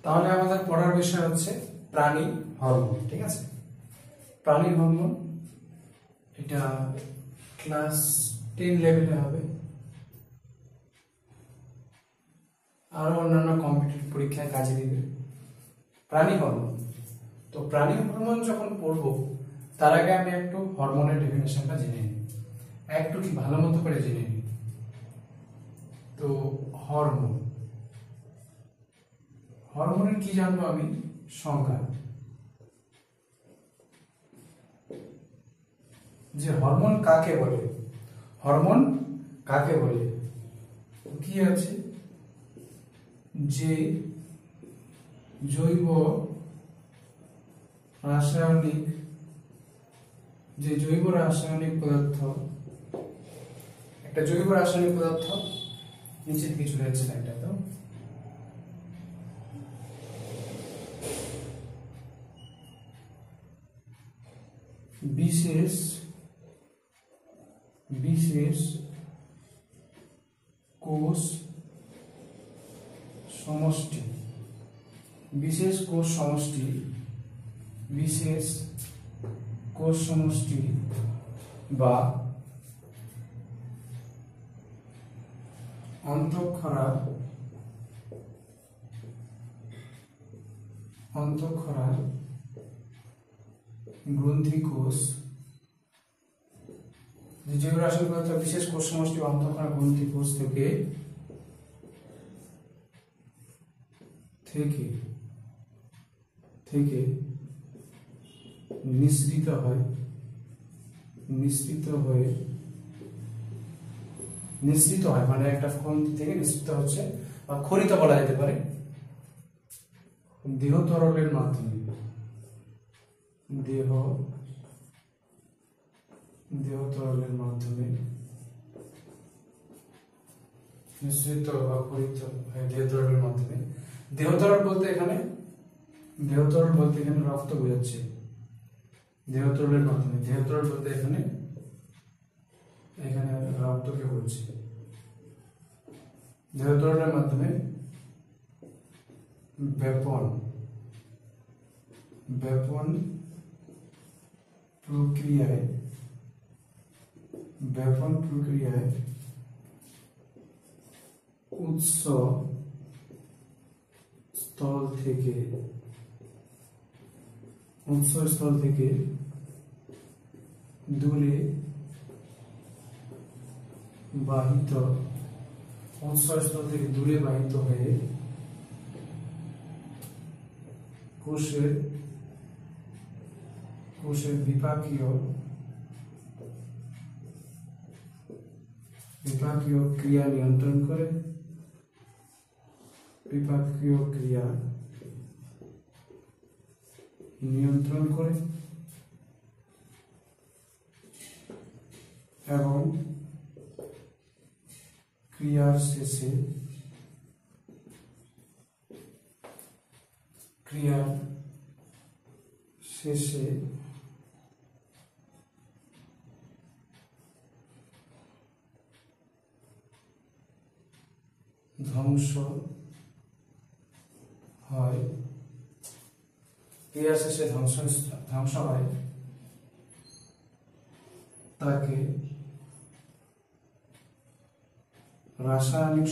তাহলে আমাদের পড়ার বিষয় হচ্ছে প্রাণী হরমোন। ঠিক আছে, প্রাণী হরমোন এটা ক্লাস 10 লেভেলে হবে, আরো অন্যান্য কম্পিটিটিভ পরীক্ষায় কাজে দিবে প্রাণী হরমোন। তো প্রাণী হরমোন যখন পড়বো তার আগে আমি একটু হরমোনের ডেফিনেশনটা জেনে নিই, একটু কি ভালো মতো করে জেনে নিই। তো হরমোন, হরমোনের কি জানবো আমি? সংজ্ঞা, যে হরমোন কাকে বলে, হরমোন কাকে বলে? কি আছে? যে জৈব রাসায়নিক পদার্থ, একটা জৈব রাসায়নিক পদার্থ নিচে থেকে চলে যাচ্ছে একটা, তো বিশেষ কোষ সমষ্টি, বিশেষ কোষ সমষ্টি বা অন্তঃক্ষরা গ্রন্থি কোষ, যে জৈব রাসায়নিক পদার্থ বিশেষ কোষ সমষ্টি বা অন্তঃক্ষরা গ্রন্থি কোষ থেকে নিঃসৃত হয় মানে একটা গ্রন্থি থেকে নিঃসৃত হচ্ছে বা খরিত বলা যেতে পারে দেহ তরলের মাধ্যমে, দেহ তরলের মাধ্যমে নিঃসৃত বা খরিত হয় দেহ তরলের মাধ্যমে। দেহ তরল বলতে এখানে রক্ত বোঝাচ্ছে, দেহ তরলের মাধ্যমে। দেহ তরল বলতে এখানে রক্তকে বলছে। দেহ তরলের মাধ্যমে ব্যাপন প্রক্রিয়ায় উৎস স্থল থেকে দূরে বাহিত হয়ে কোষের বিপাকীয় ক্রিয়া নিয়ন্ত্রণ করে, এবং ক্রিয়ার শেষে ধ্বংস হয়, ক্রিয়া শেষে ধ্বংস হয়, তাকে রাসায়নিক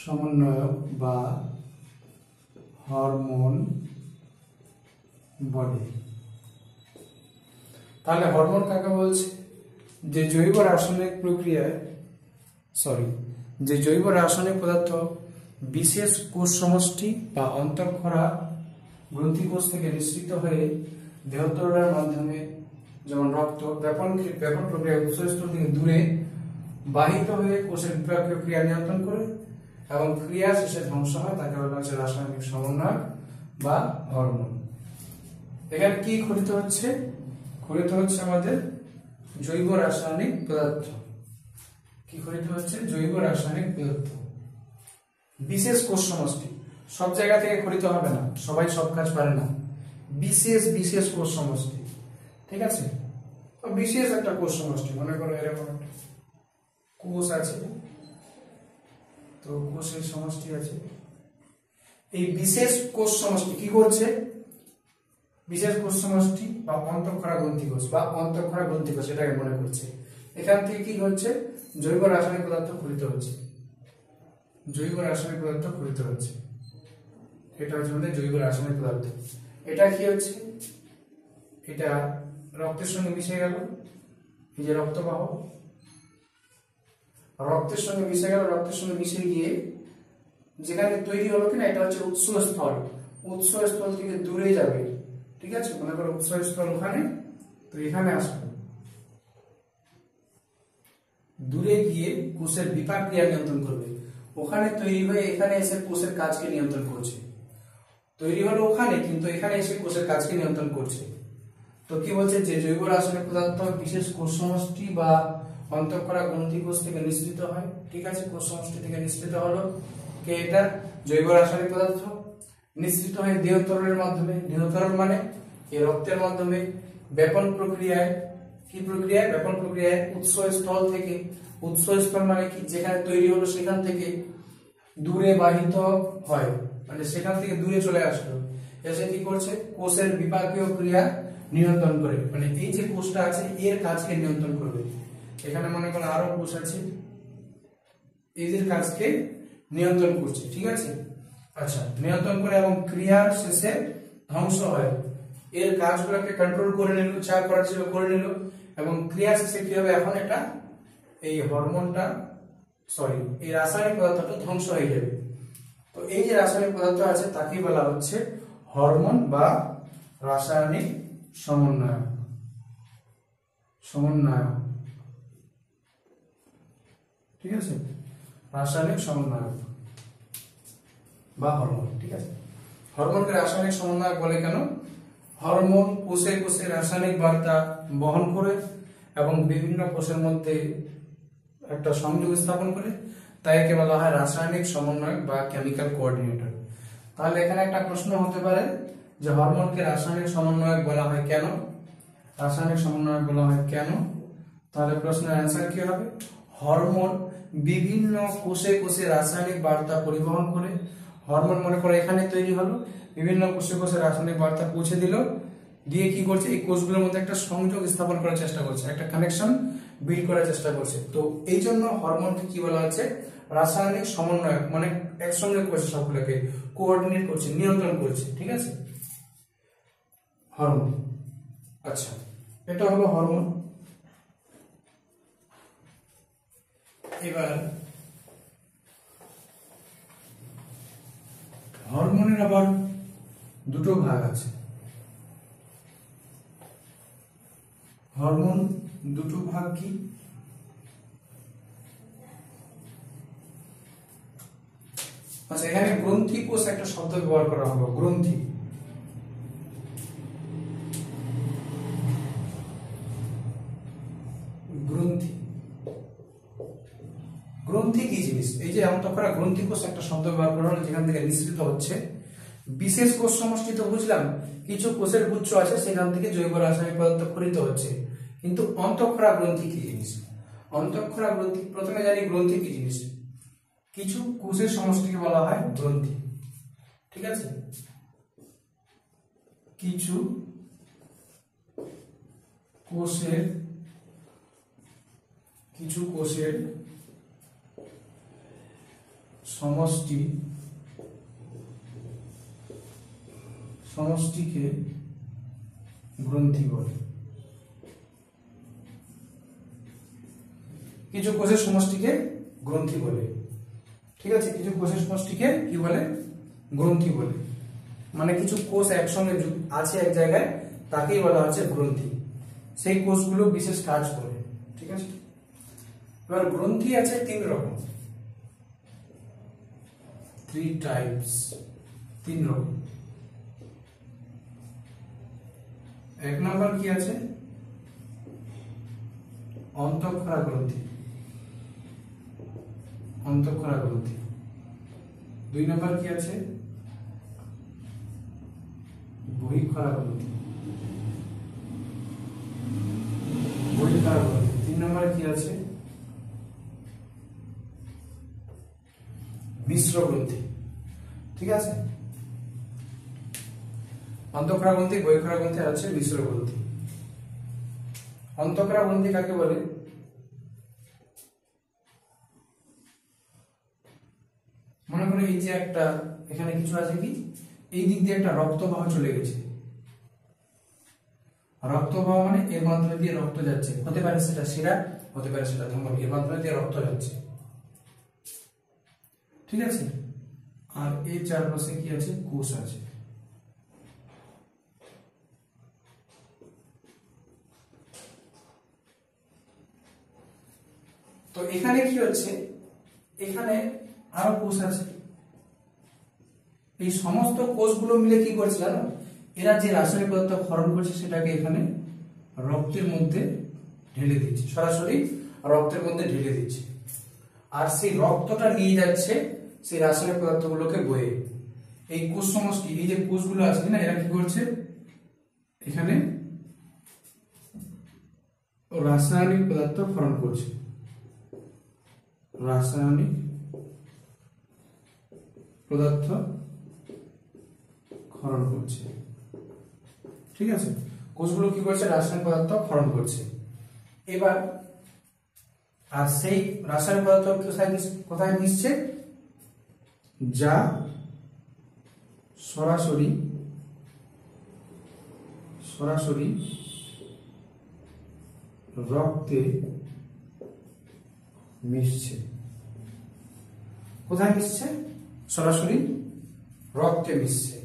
সমন্বয়ক বা হরমোন বলে। তাহলে হরমোন কাকে বলছে? যে জৈব রাসায়নিক পদার্থ বিশেষ কোষ সমষ্টি বা অন্তঃক্ষরা গ্রন্থি কোষ থেকে নিঃসৃত হয়ে দেহ তরলের মাধ্যমে, যেমন রক্ত, ব্যাপন প্রক্রিয়া উৎসস্থল থেকে দূরে বাহিত হয়ে কোষের বিপাকীয় ক্রিয়া নিয়ন্ত্রণ করে এবং ক্রিয়া শেষে ধ্বংস হয়, তাকে বলা হচ্ছে রাসায়নিক সমন্বয়ক বা হরমোন। এখানে কি খরিত হচ্ছে? খরিত হচ্ছে আমাদের জৈব রাসায়নিক পদার্থ। কি খরিত হচ্ছে? জৈব রাসায়নিক পদার্থ বিশেষ কোষ সমষ্টি। সব জায়গা থেকে খরিত হবে না, সবাই সব কাজ পারে না। বিশেষ কোষ সমষ্টি, ঠিক আছে? বিশেষ একটা কোষ সমষ্টি, মনে করো এরকম একটা কোষ আছে, তো কোষের সমষ্টি আছে। এই বিশেষ কোষ সমষ্টি কি করছে? বিশেষ কোষ সমষ্টি বা অন্তঃক্ষরা গ্রন্থি কোষ বা অন্তঃক্ষরা গ্রন্থি কোষ এটাকে মনে করছে। এখান থেকে কি হচ্ছে? জৈব রাসায়নিক পদার্থ ক্ষরিত হচ্ছে, জৈব রাসায়নিক পদার্থ ক্ষরিত হচ্ছে। এটা হচ্ছে আমাদের জৈব রাসায়নিক পদার্থ। এটা কি হচ্ছে? এটা রক্তের সঙ্গে মিশে গেল, এই যে রক্তবাহ, রক্তের সঙ্গে মিশে গেল, রক্তের সঙ্গে মিশে গিয়ে যেখানে তৈরি হলো কিনা, এটা হচ্ছে উৎসস্থল। উৎসস্থল থেকে দূরে যাবে, ঠিক আছে? মনে করো উৎসস্থল ওখানে, তো এখানে আসবে, দূরে গিয়ে কোষের বিপাক ক্রিয়া নিয়ন্ত্রণ করবে। ওখানে তৈরি হয়ে এখানে এসে কোষের কাজকে নিয়ন্ত্রণ করছে। তৈরি হলো ওখানে, কিন্তু এখানে এসে কোষের কাজকে নিয়ন্ত্রণ করছে। তো কি বলছে? যে জৈব রাসায়নিক পদার্থ বিশেষ কোষ সমষ্টি বা অন্তঃক্ষরা গ্রন্থি কোষ থেকে নিঃসৃত হয়, ঠিক আছে? কোষ সমষ্টি থেকে নিঃসৃত হলো কে? এটা জৈব রাসায়নিক পদার্থ নিঃসৃত হয়ে দেহতরলের মাধ্যমে, দেহতরল মানে এই রক্তের মাধ্যমে ব্যাপন প্রক্রিয়ায়, কি প্রক্রিয়ায়? ব্যাপন প্রক্রিয়ায় উৎসস্থল থেকে, উৎসস্থল মানে কি? যেখানে তৈরি হলো সেখান থেকে দূরে বাহিত হয়, মানে সেখান থেকে দূরে চলে আসলো, এসে কি করছে? কোষের বিপাকীয় ক্রিয়া নিয়ন্ত্রণ করে, মানে এই যে কোষটা আছে এর কাজকে নিয়ন্ত্রণ করবে। এখানে মনে করো আরো কোষ আছে, এদের কাজকে নিয়ন্ত্রণ করছে, ঠিক আছে? আচ্ছা, নিয়ন্ত্রণ করে এবং ক্রিয়ার শেষে ধ্বংস হয়। এর কাজগুলোকে কন্ট্রোল করে নিল, যা করার ছিল করে নিল, এবং ক্রিয়া শেষে কি হবে? এখন এটা এই হরমোনটা, সরি এই রাসায়নিক পদার্থটা ধ্বংস হয়ে যাবে। তো এই যে রাসায়নিক পদার্থ আছে তাকে বলা হচ্ছে হরমোন বা রাসায়নিক সমন্বয়ক। সমন্বয়ক, ঠিক আছে? রাসায়নিক সমন্বয়ক বা হরমোন, ঠিক আছে? হরমোনকে রাসায়নিক সমন্বয়ক বলে কেন? হরমোন কোষে কোষে রাসায়নিক বার্তা বহন করে এবং বিভিন্ন কোষের মধ্যে একটা সংযোগ স্থাপন করে, তাই একে বলা হয় রাসায়নিক সমন্বয়ক বা কেমিক্যাল কোঅর্ডিনেটর। তাহলে এখানে একটা প্রশ্ন হতে পারে যে হরমোনকে রাসায়নিক সমন্বয়ক বলা হয় কেন? রাসায়নিক সমন্বয়ক বলা হয় কেন? তাহলে প্রশ্নের অ্যান্সার কি হবে? হরমোন বিভিন্ন কোষে কোষে রাসায়নিক বার্তা পরিবহন করে। হরমোন মনে করো এখানে তৈরি হলো, বিভিন্ন কোষে কোষে রাসায়নিক বার্তা পৌঁছে দিল, দিয়ে কি করছে? এই কোষগুলোর মধ্যে একটা সংযোগ স্থাপন করার চেষ্টা করছে, একটা কানেকশন বিল্ড করার চেষ্টা করছে। তো এই জন্য হরমোনকে কি বলা হচ্ছে? রাসায়নিক সমন্বয়ক, মানে একসঙ্গে করছে, সবগুলোকে কোঅর্ডিনেট করছে, নিয়ন্ত্রণ করছে, ঠিক আছে? হরমোন। আচ্ছা, এটা হলো হরমোন। এবার হরমোনের আবার দুটো ভাগ আছে। হরমোন দুটো ভাগ কি? আচ্ছা, এখানে গ্রন্থি কোষ একটা শব্দ ব্যবহার করা হলো, গ্রন্থি। গ্রন্থি, গ্রন্থি কি জিনিস? এই যে অন্তঃক্ষরা গ্রন্থি কোষ একটা শব্দ ব্যবহার করা হলো, যেখান থেকে নিঃসৃত হচ্ছে বিশেষ কোষ সমষ্টি। তো বুঝলাম কিছু কোষের গুচ্ছ আছে, সেখান থেকে জৈব রাসায়নিক পদার্থ ক্ষরিত হচ্ছে, কিন্তু অন্তঃক্ষরা গ্রন্থি কি জিনিস? অন্তঃক্ষরা গ্রন্থি, প্রথমে জানি গ্রন্থি কি জিনিস। কিছু কোষের সমষ্টিকে বলা হয় গ্রন্থি, ঠিক আছে? কিছু কোষের সমষ্টিকে গ্রন্থি বলে। কিছু কোষের সমষ্টিকে গ্রন্থি বলে, ঠিক আছে? কিছু কোষের সমষ্টিকে কি বলে? গ্রন্থি বলে। মানে কিছু কোষ একসঙ্গে আছে এক জায়গায়, তাকেই বলা হচ্ছে গ্রন্থি। সেই কোষগুলো বিশেষ কাজ করে, ঠিক আছে? এবার গ্রন্থি আছে তিন রকম, 3 টাইপস, তিন রকম। এক নম্বর কি আছে? অন্তঃক্ষরা গ্রন্থি, অন্তঃক্ষরা গ্রন্থি। 2 নম্বর কি আছে? বহিঃক্ষরা গ্রন্থি। আছে মিশ্র গ্রন্থি। ঠিক আছে, অন্তঃক্ষরা গ্রন্থি, বহিঃক্ষরা গ্রন্থি আর আছে মিশ্র গ্রন্থি। অন্তঃক্ষরা গ্রন্থি কাকে বলে? মনে করো এই যে একটা এখানে কিছু আছে, কি এই দিক দিয়ে একটা রক্তবাহ চলে গেছে। রক্তবাহ মানে এর মাধ্যমে দিয়ে রক্ত যাচ্ছে, হতে পারে সেটা শিরা, হতে পারে সেটা ধমনী, এর মাধ্যমে দিয়ে রক্ত যাচ্ছে। ঠিক আছে, আর এই চারপাশে কি আছে? কোষ আছে। তো এখানে কি হচ্ছে? এখানে আরো কোষ আছে। এই সমস্ত কোষগুলো মিলে কি করছে জানো? এরা যে রাসায়নিক পদার্থ ক্ষরণ করছে সেটাকে এখানে রক্তের মধ্যে ঢেলে দিচ্ছে, সরাসরি রক্তের মধ্যে ঢেলে দিচ্ছে। আর সেই রক্তটা নিয়ে যাচ্ছে সেই রাসায়নিক পদার্থগুলোকে বয়ে। এই কোষ সমষ্টি, এই যে কোষগুলো আছে না, এরা কি করছে? এখানে রাসায়নিক পদার্থ ক্ষরণ করছে, রাসায়নিক পদার্থ ক্ষরণ করছে। ঠিক আছে, কোষগুলো কি করছে? রাসায়নিক পদার্থ ক্ষরণ করছে। এবার আর সেই রাসায়নিক পদার্থ কোথায় মিশছে? যা সরাসরি রক্তে মিশছে। কোথায় মিশছে? সরাসরি রক্তে মিশছে।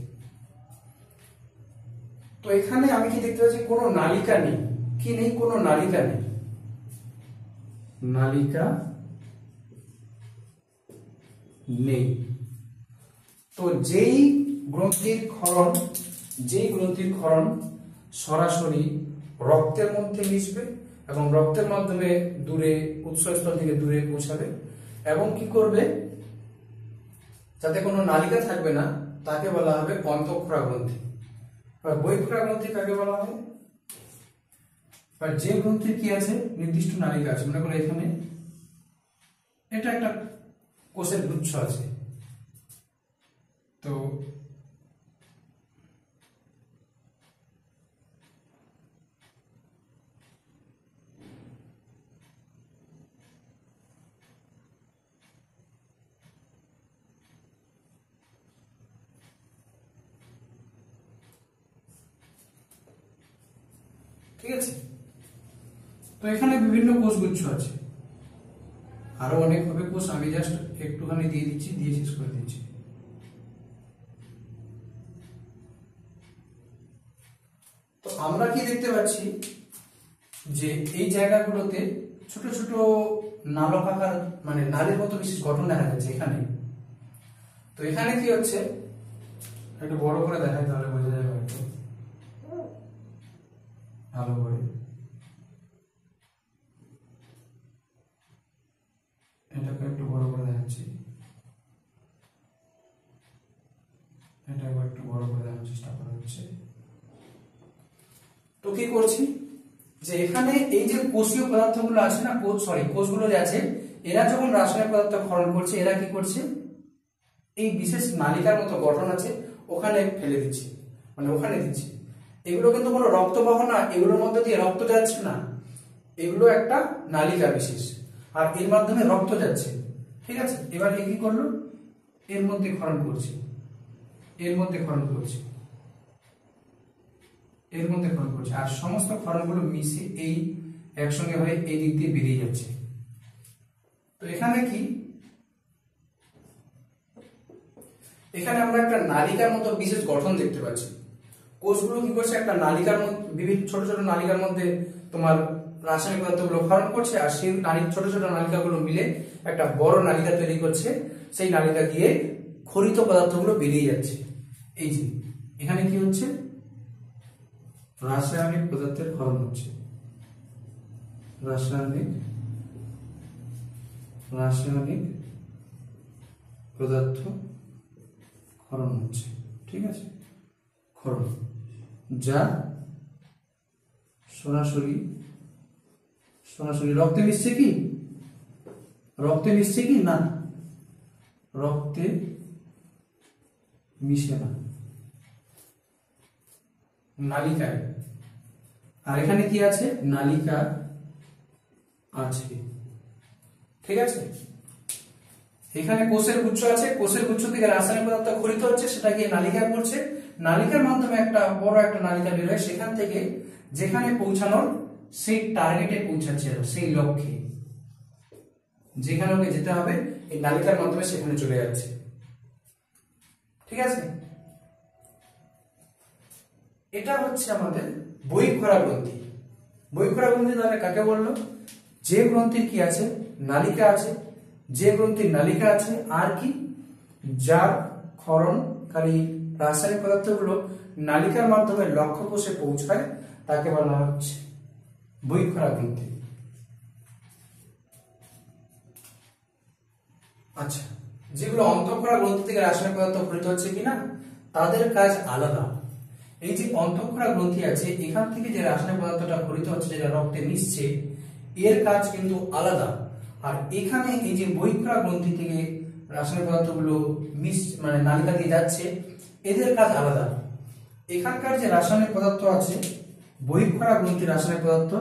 তো এখানে আমি কি দেখতে পাচ্ছি? কোনো নালিকা নেই। কি নেই? কোনো নালিকা নেই, নালিকা নেই। তো যেই গ্রন্থির ক্ষরণ সরাসরি রক্তের মধ্যে মিশবে এবং রক্তের মাধ্যমে দূরে উৎসস্থল থেকে দূরে পৌঁছাবে এবং কি করবে? যাতে কোনো নালিকা থাকবে না, তাকে বলা হবে অন্তঃক্ষরা গ্রন্থি। আর বহিঃক্ষরা গ্রন্থি কাকে বলা হবে? আর যে গ্রন্থির কি আছে? নির্দিষ্ট নালিকা আছে। মনে করো এখানে এটা একটা কোষের গুচ্ছ আছে। তো ঠিক আছে, তো এখানে বিভিন্ন কোষগুচ্ছ আছে, আরো অনেক হবে কোষ। আমি জাস্ট একটুখানি দিয়ে দিচ্ছি, দিয়ে শেষ করে দিচ্ছি। তো আমরা কি দেখতে পাচ্ছি? যে এই জায়গাগুলোতে ছোট ছোট নালকাকার মানে নালীর মতো বিশেষ গঠন দেখা যাচ্ছে এখানে। তো এখানে কি হচ্ছে? একটু বড় করে দেখাই, তাহলে বোঝা যাবে একটু ভালো করে। এটাকে একটু বড় করে দেখাচ্ছি, এটাকে একটু বড় করে দেখানোর চেষ্টা করা হচ্ছে। তো কি করছি? যে এখানে এই যে কোষীয় পদার্থগুলো আছে না, কোষগুলো যে আছে, এরা যখন রাসায়নিক পদার্থ ক্ষরণ করছে, এরা কি করছে? এই বিশেষ নালিকার মতো গঠন আছে, ওখানে ফেলে দিচ্ছে, মানে ওখানে দিচ্ছে। এগুলো কিন্তু কোনো রক্তবাহ না, এগুলোর মধ্যে দিয়ে রক্ত যাচ্ছে না, এগুলো একটা নালিকা বিশেষ, আর এর মাধ্যমে রক্ত যাচ্ছে। ঠিক আছে, এবার কি করলো? এর মধ্যে ক্ষরণ করছে, এর মধ্যে ক্ষরণ করছে, এর মধ্যে ক্ষরণ করছে, আর সমস্ত ক্ষরণগুলো মিশে এই একসঙ্গে হয়ে এই দিক দিয়ে বেরিয়ে যাচ্ছে। তো এখানে কি? এখানে আমরা একটা নালিকার মতো বিশেষ গঠন দেখতে পাচ্ছি। কোষগুলো কি করছে? একটা নালিকার মধ্যে, বিভিন্ন ছোট ছোট নালিকার মধ্যে তোমার রাসায়নিক পদার্থগুলো ক্ষরণ করছে, আর সেই ছোট ছোট নালিকাগুলো মিলে একটা বড় নালিকা তৈরি করছে। সেই নালিকা দিয়ে ক্ষরিত পদার্থগুলো বেরিয়ে যাচ্ছে। এই যে এখানে কি হচ্ছে? রাসায়নিক পদার্থের ক্ষরণ হচ্ছে, রাসায়নিক পদার্থ ক্ষরণ হচ্ছে। ঠিক আছে, ক্ষরণ যা সরাসরি রক্তে মিশছে কি? রক্তে মিশছে কি? না, রক্তে মিশে না, নালিকায়। আর এখানে কি আছে? নালিকা আছে, ঠিক আছে। এখানে কোষের গুচ্ছ আছে, কোষের গুচ্ছ থেকে রাসায়নিক পদার্থ খরিত হচ্ছে, সেটা গিয়ে নালিকায় পড়ছে, নালিকার মাধ্যমে একটা বড় একটা নালিকা বের হয়, সেখান থেকে যেখানে পৌঁছানোর সেই টার্গেটে পৌঁছাচ্ছে, সেই লক্ষ্যে যেখানে ওকে যেতে হবে এই নালিকার মাধ্যমে সেখানে চলে যাচ্ছে, ঠিক আছে। এটা হচ্ছে আমাদের বহিঃক্ষরা গ্রন্থি। বহিঃক্ষরা গ্রন্থি তাহলে কাকে বললো? যে গ্রন্থির কি আছে? নালিকা আছে, যে গ্রন্থির নালিকা আছে আর কি, যার ক্ষরণকারী রাসায়নিক পদার্থগুলো নালিকার মাধ্যমে লক্ষ্য কোষে পৌঁছায় তাকে বলা হচ্ছে বহিঃক্ষরা গ্রন্থি। আচ্ছা, যেগুলো অন্তঃক্ষরা গ্রন্থি থেকে রাসায়নিক পদার্থ খরিত হচ্ছে কিনা তাদের কাজ আলাদা। এই যে অন্তঃক্ষরা গ্রন্থি আছে, এখান থেকে যে রাসায়নিক পদার্থটা খরিত হচ্ছে, যেটা রক্তে মিশছে, এর কাজ কিন্তু আলাদা। আর এখানে এই যে বহিঃক্ষরা গ্রন্থি থেকে রাসায়নিক পদার্থগুলো মানে নালিকা দিয়ে যাচ্ছে, এদের কাজ আলাদা। এখানকার যে রাসায়নিক পদার্থ আছে, বহিঃক্ষরা গ্রন্থির রাসায়নিক পদার্থ,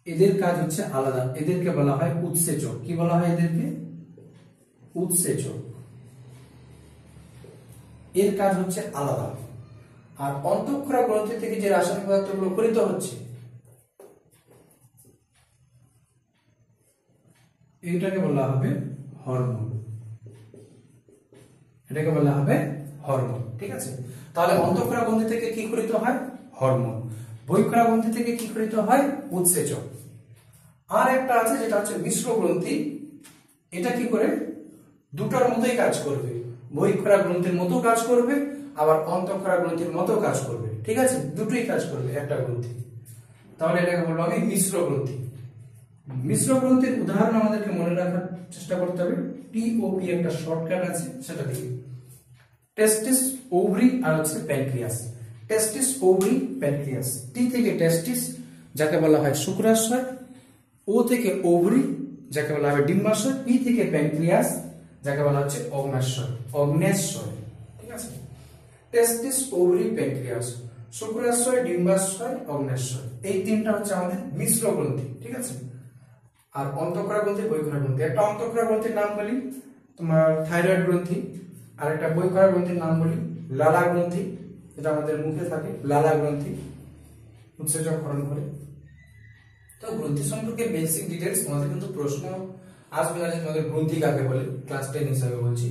এদের কাজ হচ্ছে আলাদা। এদেরকে বলা হয় উৎসেচক। কি বলা হয় এদেরকে? উৎসেচক। এর কাজ হচ্ছে আলাদা। আর অন্তঃক্ষরা গ্রন্থি থেকে যে রাসায়নিক পদার্থগুলো খরিত হচ্ছে, এইটাকে বলা হবে হরমোন। এটাকে বলা হবে হরমোন, ঠিক আছে। তাহলে অন্তঃক্ষরা গ্রন্থি থেকে কি খরিত হয়? হরমোন। বহিঃক্ষরা গ্রন্থি থেকে কি খরিত হয়? উৎসেচক। আর একটা আছে যেটা হচ্ছে মিশ্র গ্রন্থি। এটা কি করে? দুটোর মতোই কাজ করবে, বহিঃক্ষরা গ্রন্থির মতো কাজ করবে, আবার অন্তঃক্ষরা গ্রন্থির মতো কাজ করবে, ঠিক আছে। দুটোই কাজ করবে একটা গ্রন্থি। তাহলে এটাকে বলবো আমি মিশ্র গ্রন্থি। মিশ্র গ্রন্থির উদাহরণ আমাদেরকে মনে রাখার চেষ্টা করতে হবে। টিওপি একটা শর্টকাট আছে, সেটা দেখি। টেস্টিস, ওভারি আর হচ্ছে প্যানক্রিয়াস। টেস্টিস, ওভারি, প্যানক্রিয়াস। টি থেকে টেস্টিস, যাকে বলা হয় শুক্রাশয়। ও থেকে ওভারি, যাকে বলা হয় ডিম্বাশয়। পি থেকে প্যানক্রিয়াস, যাকে বলা হচ্ছে অগ্ন্যাশয়। অগ্ন্যাশয়, ঠিক আছে। টেস্টিস, ওভারি, প্যানক্রিয়াস, শুক্রাশয়, ডিম্বাশয়, অগ্ন্যাশয়, এই তিনটা হচ্ছে আমাদের মিশ্র গ্রন্থি, ঠিক আছে। আর অন্তঃক্ষরা গ্রন্থি, বহিঃক্ষরা গ্রন্থি। একটা অন্তঃক্ষরা গ্রন্থির নাম বলি তোমার থাইরয়েড গ্রন্থি, আর একটা বহিঃক্ষরা গ্রন্থির নাম বলি লালা গ্রন্থি, যেটা আমাদের মুখে থাকে, লালা গ্রন্থি, উৎসেচক ক্ষরণ করে। তো গ্রন্থি সম্পর্কে বেসিক ডিটেইলস তোমাদের কিন্তু প্রশ্ন আসবে না যে তোমাদের গ্রন্থি কাকে বলে, ক্লাস 10 হিসাবে বলছি।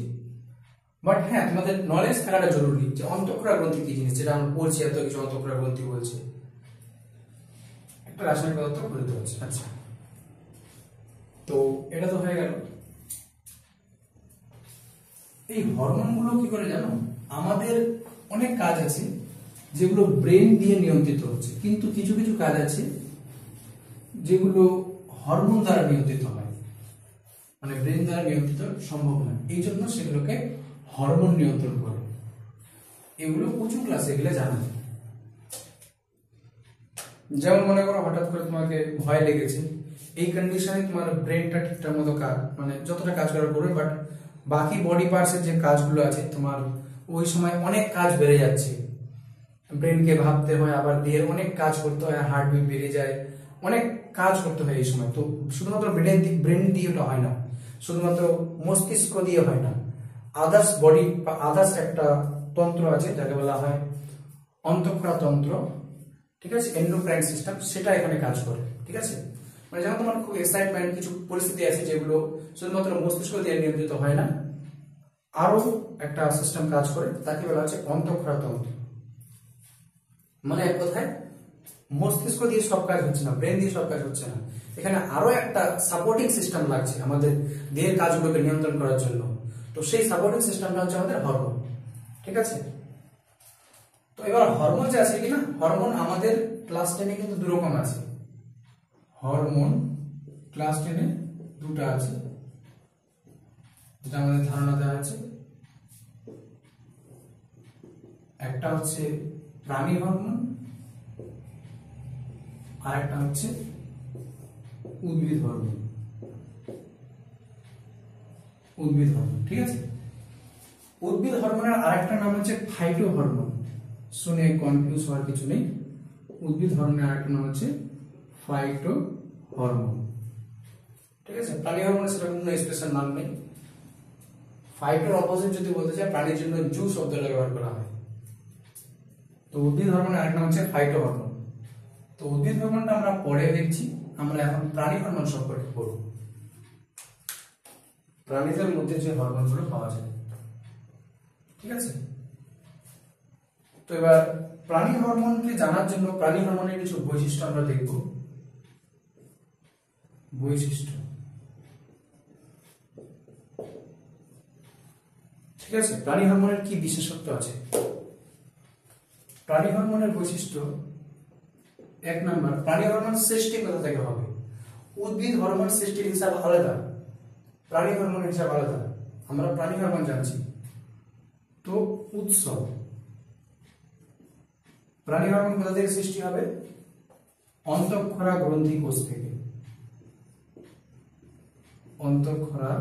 বাট হ্যাঁ, তোমাদের নলেজ থাকাটা জরুরি যে অন্তঃক্ষরা গ্রন্থি কি জিনিস, যেটা আমরা পড়ছি এত কিছু অন্তঃক্ষরা গ্রন্থি বলছে, একটা রাসায়নিক পদার্থ খরিত হচ্ছে। আচ্ছা, তো এটা তো হয়ে গেল। এই হরমোনগুলো কি করে জানো? আমাদের অনেক কাজ আছে যেগুলো ব্রেন দিয়ে নিয়ন্ত্রিত হচ্ছে, কিন্তু কিছু কিছু কাজ আছে যেগুলো হরমোন দ্বারা নিয়ন্ত্রিত হয়, মানে ব্রেন দ্বারা নিয়ন্ত্রিত সম্ভব নয়, এই জন্য সেগুলোকে হরমোন নিয়ন্ত্রণ করে। এগুলো উঁচু ক্লাসে গেলে জানা যায়। যেমন মনে করো হঠাৎ করে তোমাকে ভয় লেগেছে, এই কন্ডিশনে তোমার ব্রেনটা ঠিকঠাক মতো কাজ, মানে যতটা কাজ করার করবে, বাট বাকি বডি পার্টসের যে কাজগুলো আছে তোমার ওই সময় অনেক কাজ বেড়ে যাচ্ছে, ব্রেনকে ভাবতে হয়, আবার দেহের অনেক কাজ করতে হয়, হার্টবিট বেড়ে যায়, অনেক কাজ করতে হয় এই সময়। তো শুধুমাত্র ব্রেন দিয়ে ওটা হয় না, শুধুমাত্র মস্তিষ্ক দিয়ে হয় না, আদার্স বডি বা আদার্স একটা তন্ত্র আছে যাকে বলা হয় অন্তঃক্ষরা তন্ত্র, ঠিক আছে, এন্ডোক্রাইন সিস্টেম, সেটা এখানে কাজ করে, ঠিক আছে। মানে যেমন তোমার খুব এক্সাইটমেন্ট কিছু পরিস্থিতি আছে যেগুলো শুধুমাত্র মস্তিষ্ক দিয়ে নিয়ন্ত্রিত হয় না, আরো একটা সিস্টেম কাজ করে, তাকে বলা হচ্ছে অন্তঃক্ষরা তন্ত্র। মানে এক কথায় মস্তিষ্ক দিয়ে সব কাজ হচ্ছে না, ব্রেন দিয়ে সব কাজ হচ্ছে না, এখানে আরো একটা সাপোর্টিং সিস্টেম লাগছে আমাদের দেহের কাজগুলোকে নিয়ন্ত্রণ করার জন্য। তো সেই সাপোর্টিং সিস্টেমটা হচ্ছে আমাদের হরমোন, ঠিক আছে। তো এবার হরমোন যে আছে কিনা, হরমোন আমাদের ক্লাস 10-এ কিন্তু দু রকম আছে। হরমোন ক্লাস 10-এ দুটো আছে, যেটা আমাদের ধারণা দেওয়া আছে। একটা হচ্ছে প্রাণী হরমোন, আর একটা হচ্ছে উদ্ভিদ হরমোন, উদ্ভিদ হরমোন। ঠিক আছে, উদ্ভিদ হরমোনের আরেকটা নাম হচ্ছে ফাইটো হরমোন। শুনে কনফিউজ হওয়ার কিছু নেই, উদ্ভিদ হরমোনের আরেকটা নাম হচ্ছে ফাইটো হরমোন। ঠিক আছে, প্রাণী হরমোনের সেরকম কোনো স্পেশাল নাম নেই। ফাইটোর অপোজিট যদি বলতে চাই, প্রাণীর জন্য জু শব্দটা ব্যবহার করা হয়। তো উদ্ভিদ হরমোনের আরেকটা নাম হচ্ছে ফাইটো হরমোন। তো উদ্ভিদ হরমোনটা আমরা পরে দেখছি, আমরা এখন প্রাণী হরমোন সম্পর্কে পড়ব। প্রাণীদের মধ্যে যে হরমোনগুলো পাওয়া যায়। ঠিক আছে, তো এবার প্রাণী হরমোনকে জানার জন্য প্রাণী হরমোনের কিছু বৈশিষ্ট্য আমরা দেখব। বৈশিষ্ট্য, ঠিক আছে, প্রাণী হরমোনের কি বিশেষত্ব আছে? প্রাণী হরমোনের বৈশিষ্ট্য, 1 নাম্বার, প্রাণী হরমোন সৃষ্টি কোথা থেকে হবে? উদ্ভিদ হরমোন সৃষ্টির হিসাব আলাদা, প্রাণী হরমোনের হিসাব আলাদা। আমরা প্রাণী হরমোন জানছি। তো উৎস, প্রাণী হরমোন কোথা থেকে সৃষ্টি হবে? অন্তঃক্ষরা গ্রন্থি কোষ থেকে। অন্তঃক্ষরা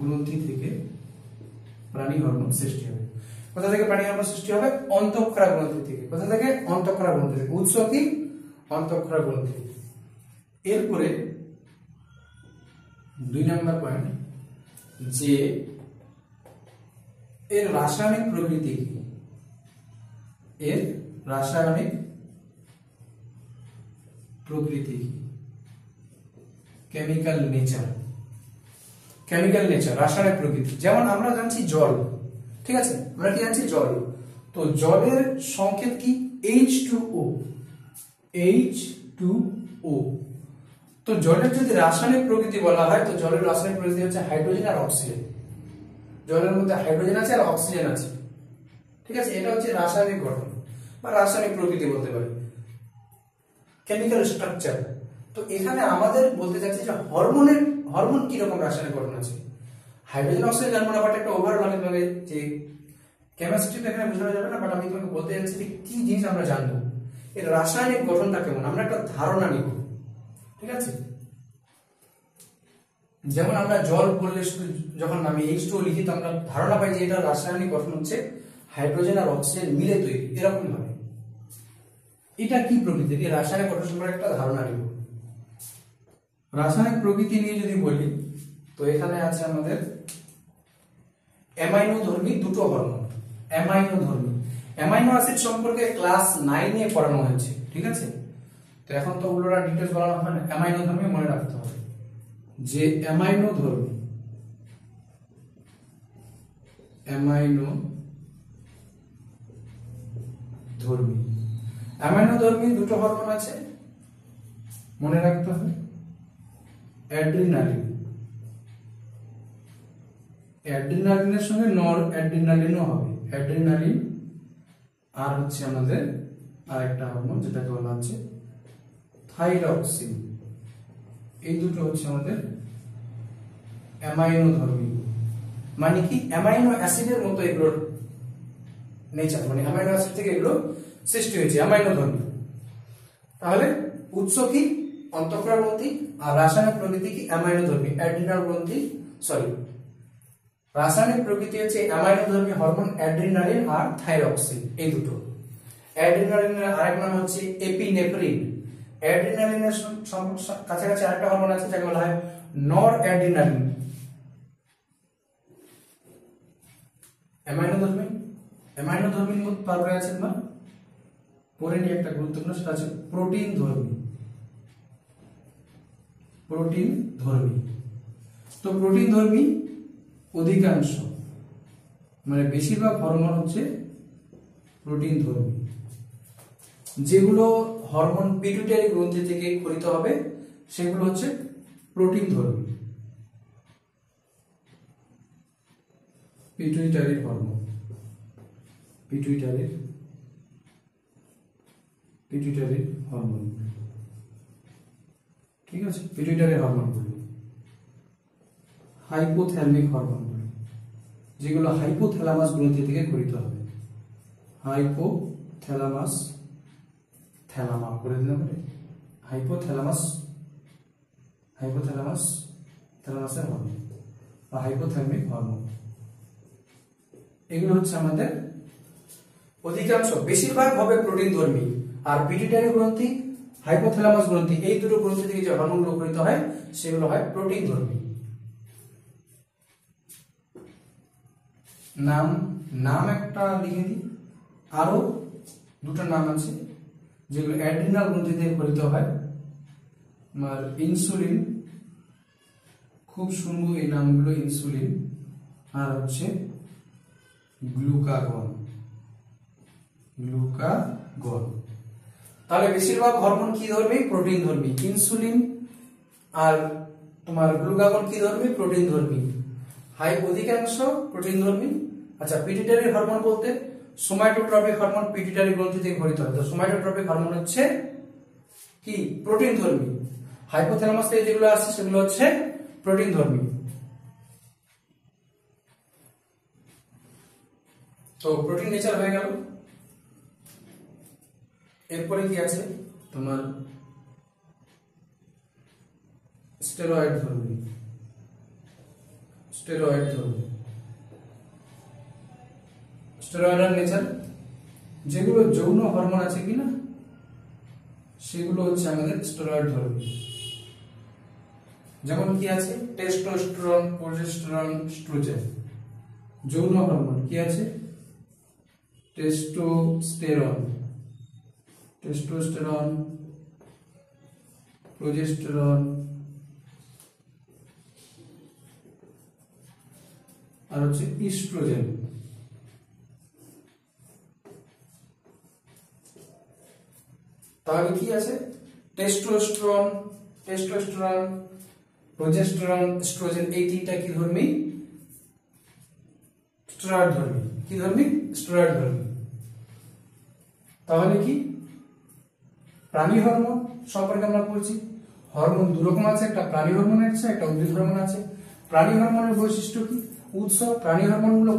গ্রন্থি থেকে প্রাণী হরমোন সৃষ্টি হবে। কোথা থেকে প্রাণী হরমোন সৃষ্টি হবে? অন্তঃক্ষরা গ্রন্থি থেকে। কোথা থেকে? অন্তঃক্ষরা গ্রন্থি থেকে। উৎস কি? অন্তঃক্ষরা গ্রন্থি। এরপরে 2 নম্বর পয়েন্ট, যে এর রাসায়নিক প্রকৃতি কি? এর রাসায়নিক প্রকৃতি কি? Chemical nature. কেমিক্যাল নেচার, রাসায়নিক প্রকৃতি। যেমন আমরা জানছি জল, ঠিক আছে, আমরা কি জানছি? জল। তো জলের সংকেত কি? H2O। H2O। তো জলের যদি রাসায়নিক প্রকৃতি বলা হয়, তো জলের রাসায়নিক প্রকৃতি হচ্ছে হাইড্রোজেন আর অক্সিজেন। জলের মধ্যে হাইড্রোজেন আছে আর অক্সিজেন আছে। ঠিক আছে, এটা হচ্ছে রাসায়নিক গঠন বা রাসায়নিক প্রকৃতি বলতে পারি, কেমিক্যাল স্ট্রাকচার। তো এখানে আমাদের বলতে চাচ্ছি যে হরমোন কি রকম রাসায়নিক গঠন আছে। হাইড্রোজেন অক্সিজেন জানবো না, বাট একটা ওভারঅল আমি তোমাকে যে কেমিস্ট্রিটা এখানে বোঝানো যাবে না, বাট আমি তোমাকে বলতে যাচ্ছি যে কি জিনিস আমরা জানবো, এর রাসায়নিক গঠনটা কেমন, আমরা একটা ধারণা নিব। ঠিক আছে, যেমন আমরা জল বললে শুধু যখন আমি H2O লিখি, তো আমরা ধারণা পাই যে এটা রাসায়নিক গঠন হচ্ছে হাইড্রোজেন আর অক্সিজেন মিলে তৈরি, এরকম ভাবে। এটা কি প্রকৃতি, এই রাসায়নিক গঠন সম্পর্কে একটা ধারণা নিব। রাসায়নিক প্রকৃতি নিয়ে যদি বলি, তো এখানে আছে আমাদের অ্যামাইনো ধর্মী দুটো হরমোন। অ্যামাইনো ধর্মী, অ্যামাইনো অ্যাসিড সম্পর্কে ক্লাস 9 এ পড়ানো হয়েছে। ঠিক আছে, তো এখন তো ওগুলোর ডিটেইলস বলানো হবে না। অ্যামাইনো ধর্মী মনে রাখতে হবে যে অ্যামাইনো ধর্মী, অ্যামাইনো ধর্মী, অ্যামাইনো ধর্মী দুটো হরমোন আছে, মনে রাখতে হবে। অ্যাড্রিনালিন, অ্যাড্রিনালিনের সঙ্গে নর অ্যাড্রিনালিনও হবে। অ্যাড্রিনালিন আর হচ্ছে আমাদের আরেকটা হরমোন যেটাকে বলা হচ্ছে থাইরক্সিন। এই দুটো হচ্ছে আমাদের অ্যামাইনো ধর্মী। মানে কি? অ্যামাইনো অ্যাসিডের মতো এগুলোর নেচার, মানে অ্যামাইনো অ্যাসিড থেকে এগুলো সৃষ্টি হয়েছে, অ্যামাইনো ধর্মী। তাহলে উৎস কি? অন্তঃক্ষরা গ্রন্থি, আর রাসায়নিক প্রকৃতি কি? অ্যামাইনো ধর্মী, অ্যাড্রিনাল গ্রন্থি, সরি, রাসায়নিক প্রকৃতি হচ্ছে অ্যামাইনো ধর্মী হরমোন অ্যাড্রিনালিন আর থাইরক্সিন, এই দুটো। অ্যাড্রিনালিনের আরেক নাম হচ্ছে এপিনেফ্রিন। অ্যাড্রিনালিনের কাছাকাছি আরেকটা হরমোন আছে যাকে বলা হয় নর অ্যাড্রিনালিন। অ্যামাইনো ধর্মী, অ্যামাইনো ধর্মীর মধ্যে তারপরে আছে না পরে নিয়ে একটা গুরুত্বপূর্ণ, সেটা আছে প্রোটিন ধর্মী। প্রোটিন ধর্মী, তো প্রোটিন ধর্মী অধিকাংশ, মানে বেশিরভাগ হরমোন হচ্ছে প্রোটিন ধর্মী। যেগুলো হরমোন পিটুইটারি গ্রন্থি থেকে ক্ষরিত হবে সেগুলো হচ্ছে প্রোটিন ধর্মী। পিটুইটারি হরমোন, পিটুইটারি হরমোন, ঠিক আছে, পিটুইটারি হরমোনগুলো। হাইপোথ্যালামিক হরমোনগুলো, যেগুলো হাইপোথ্যালামাস গ্রন্থি থেকে ক্ষরিত হবে। হাইপোথ্যালামাস, থ্যালামা করে দিলাম, হাইপোথ্যালামাস, হাইপোথ্যালামাস, থ্যালামাসের হরমোন বা হাইপোথ্যালামিক হরমোন। এগুলো হচ্ছে আমাদের অধিকাংশ, বেশিরভাগ হবে প্রোটিন ধর্মী। আর পিটুইটারি গ্রন্থি, হাইপোথ্যালামাস গ্রন্থি, এই দুটো গ্রন্থি থেকে যে হরমোনগুলো গঠিত হয় সেগুলো হয় প্রোটিন ধর্মী। নাম নাম একটা লিখে দিই, আরো দুটো নাম আছে যেগুলো অ্যাড্রিনাল গ্রন্থি থেকে গঠিত হয়। আর ইনসুলিন, খুব শুনবো এই নামগুলো, ইনসুলিন আর হচ্ছে গ্লুকাগন, গ্লুকাগন। তাহলে বেশিরভাগ হরমোন কি ধর্মী? প্রোটিন ধর্মী। ইনসুলিন আর তোমার গ্লুকাগন কি ধর্মী? প্রোটিন ধর্মী। অধিকাংশ প্রোটিন ধর্মী। আচ্ছা, পিটুইটারি হরমোন বলতে সোমাটোট্রপিক হরমোন পিটুইটারি গ্রন্থি থেকে গঠিত হয়। তো সোমাটোট্রপিক হরমোন হচ্ছে কি? প্রোটিন ধর্মী। হাইপোথ্যালামাস থেকে যেগুলো আসছে সেগুলো হচ্ছে প্রোটিন ধর্মী। তো প্রোটিন নেচার হয়ে গেল। এরপরে কি আছে তোমার? স্টেরয়েড ধর্মী, স্টেরয়েড ধর্মী। স্টেরয়েডের নেচার, যেগুলো যৌন হরমোন আছে কিনা সেগুলো হচ্ছে আমাদের স্টেরয়েড ধর্মী। যেমন কি আছে? Testosterone, progesterone, oestrogen. যৌন হরমোন কি আছে? টেস্টোস্টেরন, টেস্টোস্টেরন, প্রোজেস্টেরন আর হচ্ছে ইস্ট্রোজেন। তাহলে কি আছে? টেস্টোস্টেরন, টেস্টোস্টেরন, প্রোজেস্টেরন, এস্ট্রোজেন, এই তিনটা কি ধর্মী? স্টেরয়েড ধর্মী। কি ধর্মী? স্টেরয়েড ধর্মী। তাহলে কি প্রাণী হরমোন সম্পর্কে আমরা বলছি। হরমোন দু রকম আছে, একটা প্রাণী হরমোন আছে, একটা উদ্ভিদ হরমোন আছে। প্রাণী হরমোনের বৈশিষ্ট্য কি? উৎস, প্রাণী হরমোনগুলো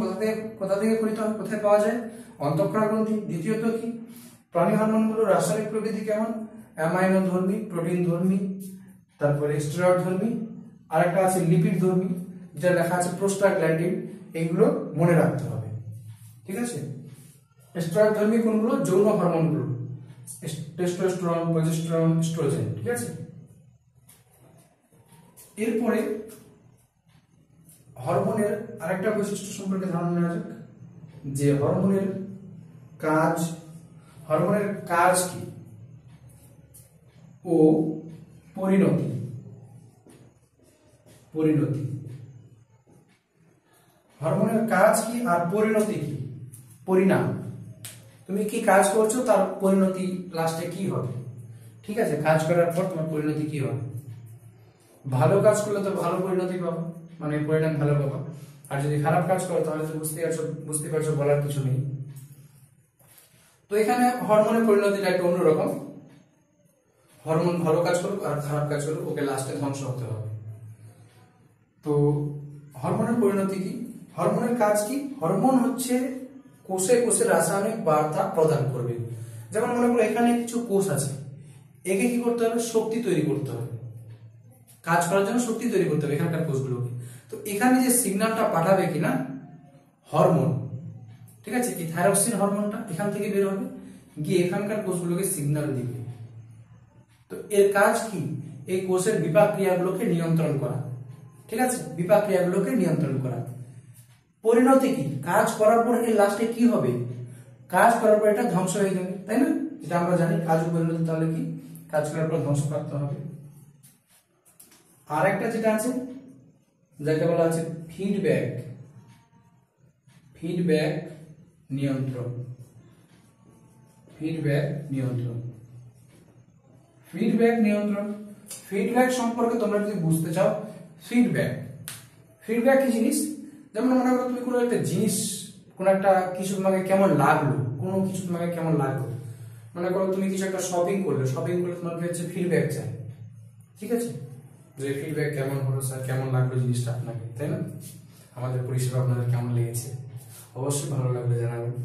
কোথা থেকে গঠিত হয়, কোথায় পাওয়া যায়? অন্তঃক্ষরা গ্রন্থি। দ্বিতীয়ত কি? প্রাণী হরমোনগুলো রাসায়নিক প্রকৃতি কেমন? অ্যামাইনো ধর্মী, প্রোটিন ধর্মী, তারপরে স্টেরয়েড ধর্মী। আর একটা আছে লিপিড ধর্মী, যেটা লেখা আছে প্রোস্টাগ্ল্যান্ডিন। এইগুলো মনে রাখতে হবে, ঠিক আছে? স্টেরয়েড ধর্মী কোনগুলো? যৌন হরমোনগুলো, টেস্টোস্টেরন, প্রোজেস্টেরন, এস্ট্রোজেন, ঠিক আছে? এরপরে হরমোনের আরেকটা বৈশিষ্ট্য সম্পর্কে ধারণা নেওয়া যাক, যে হরমোনের কাজ, হরমোনের কাজ কি ও পরিণতি। পরিণতি, হরমোনের কাজ কি আর পরিণতি কি? পরিণাম, তুমি কি কাজ করছো তার পরিণতি লাস্টে কি হবে, ঠিক আছে? কাজ করার পর তোমার পরিণতি কি হবে? ভালো কাজ করলে তো ভালো পরিণতি পাবো, মানে পরিণাম ভালো পাবো। আর যদি খারাপ কাজ করো তাহলে তো বুঝতে পারছো, বলার কিছু নেই। তো এখানে হরমোনের পরিণতিটা একটু অন্যরকম। হরমোন ভালো কাজ করুক আর খারাপ কাজ করুক, ওকে লাস্টে ধ্বংস হতে হবে। তো হরমোনের পরিণতি কি? হরমোনের কাজ কি? হরমোন হচ্ছে কোষে কোষে রাসায়নিক বার্তা প্রদান করবে। যেমন মনে করো এখানে কিছু কোষ আছে, একে কি করতে হবে? শক্তি তৈরি করতে হবে, কাজ করার জন্য শক্তি তৈরি করতে হবে এখানকার কোষগুলোকে। তো এখানে যে সিগন্যালটা পাঠাবে কিনা হরমোন, ঠিক আছে? এই থাইরক্সিন হরমোনটা এখান থেকে বের হবে, গিয়ে এখানকার কোষগুলোকে সিগন্যাল দিবে। তো এর কাজ কি? এই কোষের বিপাক ক্রিয়াগুলোকে নিয়ন্ত্রণ করা, ঠিক আছে? বিপাক ক্রিয়াগুলোকে নিয়ন্ত্রণ করা। পরিণতি কি? কাজ করার পর এর লাস্টে কি হবে? কাজ করার পর এটা ধ্বংস হয়ে যাবে, তাই না? যেটা আমরা জানি কাজ ও পরিণতি। তাহলে কি? কাজ করার পর ধ্বংসপ্রাপ্ত হবে। আর একটা যেটা আছে, যাকে বলা আছে ফিডব্যাক, ফিডব্যাক নিয়ন্ত্রণ, ফিডব্যাক নিয়ন্ত্রণ, ফিডব্যাক নিয়ন্ত্রণ। ফিডব্যাক সম্পর্কে তোমরা যদি বুঝতে চাও, ফিডব্যাক, ফিডব্যাক কি জিনিস? যেমন মনে করো তুমি কোনো একটা জিনিস, কোনো একটা কিছু তোমাকে কেমন লাগলো, কোনো কিছু তোমাকে কেমন লাগলো, মনে করো তুমি কিছু একটা শপিং করলে তোমার হচ্ছে ফিডব্যাক চাই, ঠিক আছে? যে ফিডব্যাক কেমন হলো স্যার, কেমন লাগলো জিনিসটা আপনাকে, তাই না? আমাদের পরিষেবা আপনাদের কেমন লেগেছে, অবশ্যই ভালো লাগলে জানাবেন।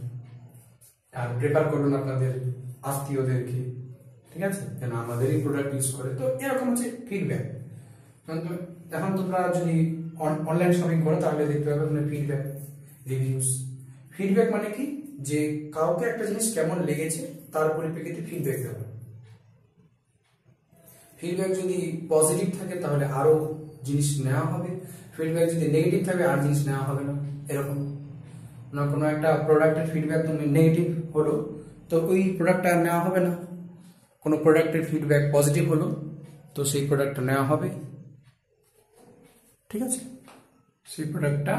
আর প্রেফার করবেন আপনাদের আত্মীয়দেরকে, ঠিক আছে, যেন আমাদেরই প্রোডাক্ট ইউজ করে। তো এরকম হচ্ছে ফিডব্যাক। এখন তোমরা যদি অনলাইন শপিং করো তাহলে দেখতে পাবে ওখানে ফিডব্যাক, রিভিউস। ফিডব্যাক মানে কি, যে কাউকে একটা জিনিস কেমন লেগেছে তার পরিপ্রেক্ষিতে ফিডব্যাক দেওয়া। ফিডব্যাক যদি পজিটিভ থাকে তাহলে আরো জিনিস নেওয়া হবে, ফিডব্যাক যদি নেগেটিভ থাকে আর জিনিস নেওয়া হবে না। এরকম না, কোনো একটা প্রোডাক্টের ফিডব্যাক তুমি নেগেটিভ হলো তো ওই প্রোডাক্টটা আর নেওয়া হবে না। কোনো প্রোডাক্টের ফিডব্যাক পজিটিভ হলো তো সেই প্রোডাক্টটা নেওয়া হবে। ঠিক আছে, সেই প্রোডাক্টটা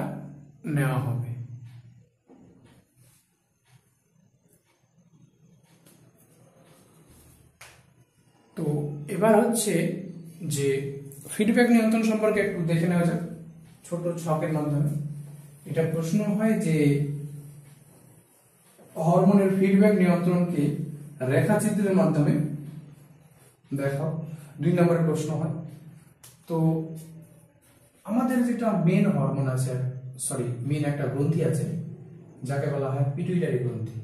নেওয়া হবে। তো এবার হচ্ছে যে ফিডব্যাক নিয়ন্ত্রণ সম্পর্কে একটু দেখে নেওয়া যাক ছোট ছকের মাধ্যমে। এটা প্রশ্ন হয় যে হরমোনের ফিডব্যাক নিয়ন্ত্রণকে রেখাচিত্রের মাধ্যমে দেখাও। 2 নম্বরের প্রশ্ন হয়। তো আমাদের যেটা মেন হরমোন আছে, সরি মেন একটা গ্রন্থি আছে যাকে বলা হয় পিটুইটারি গ্রন্থি।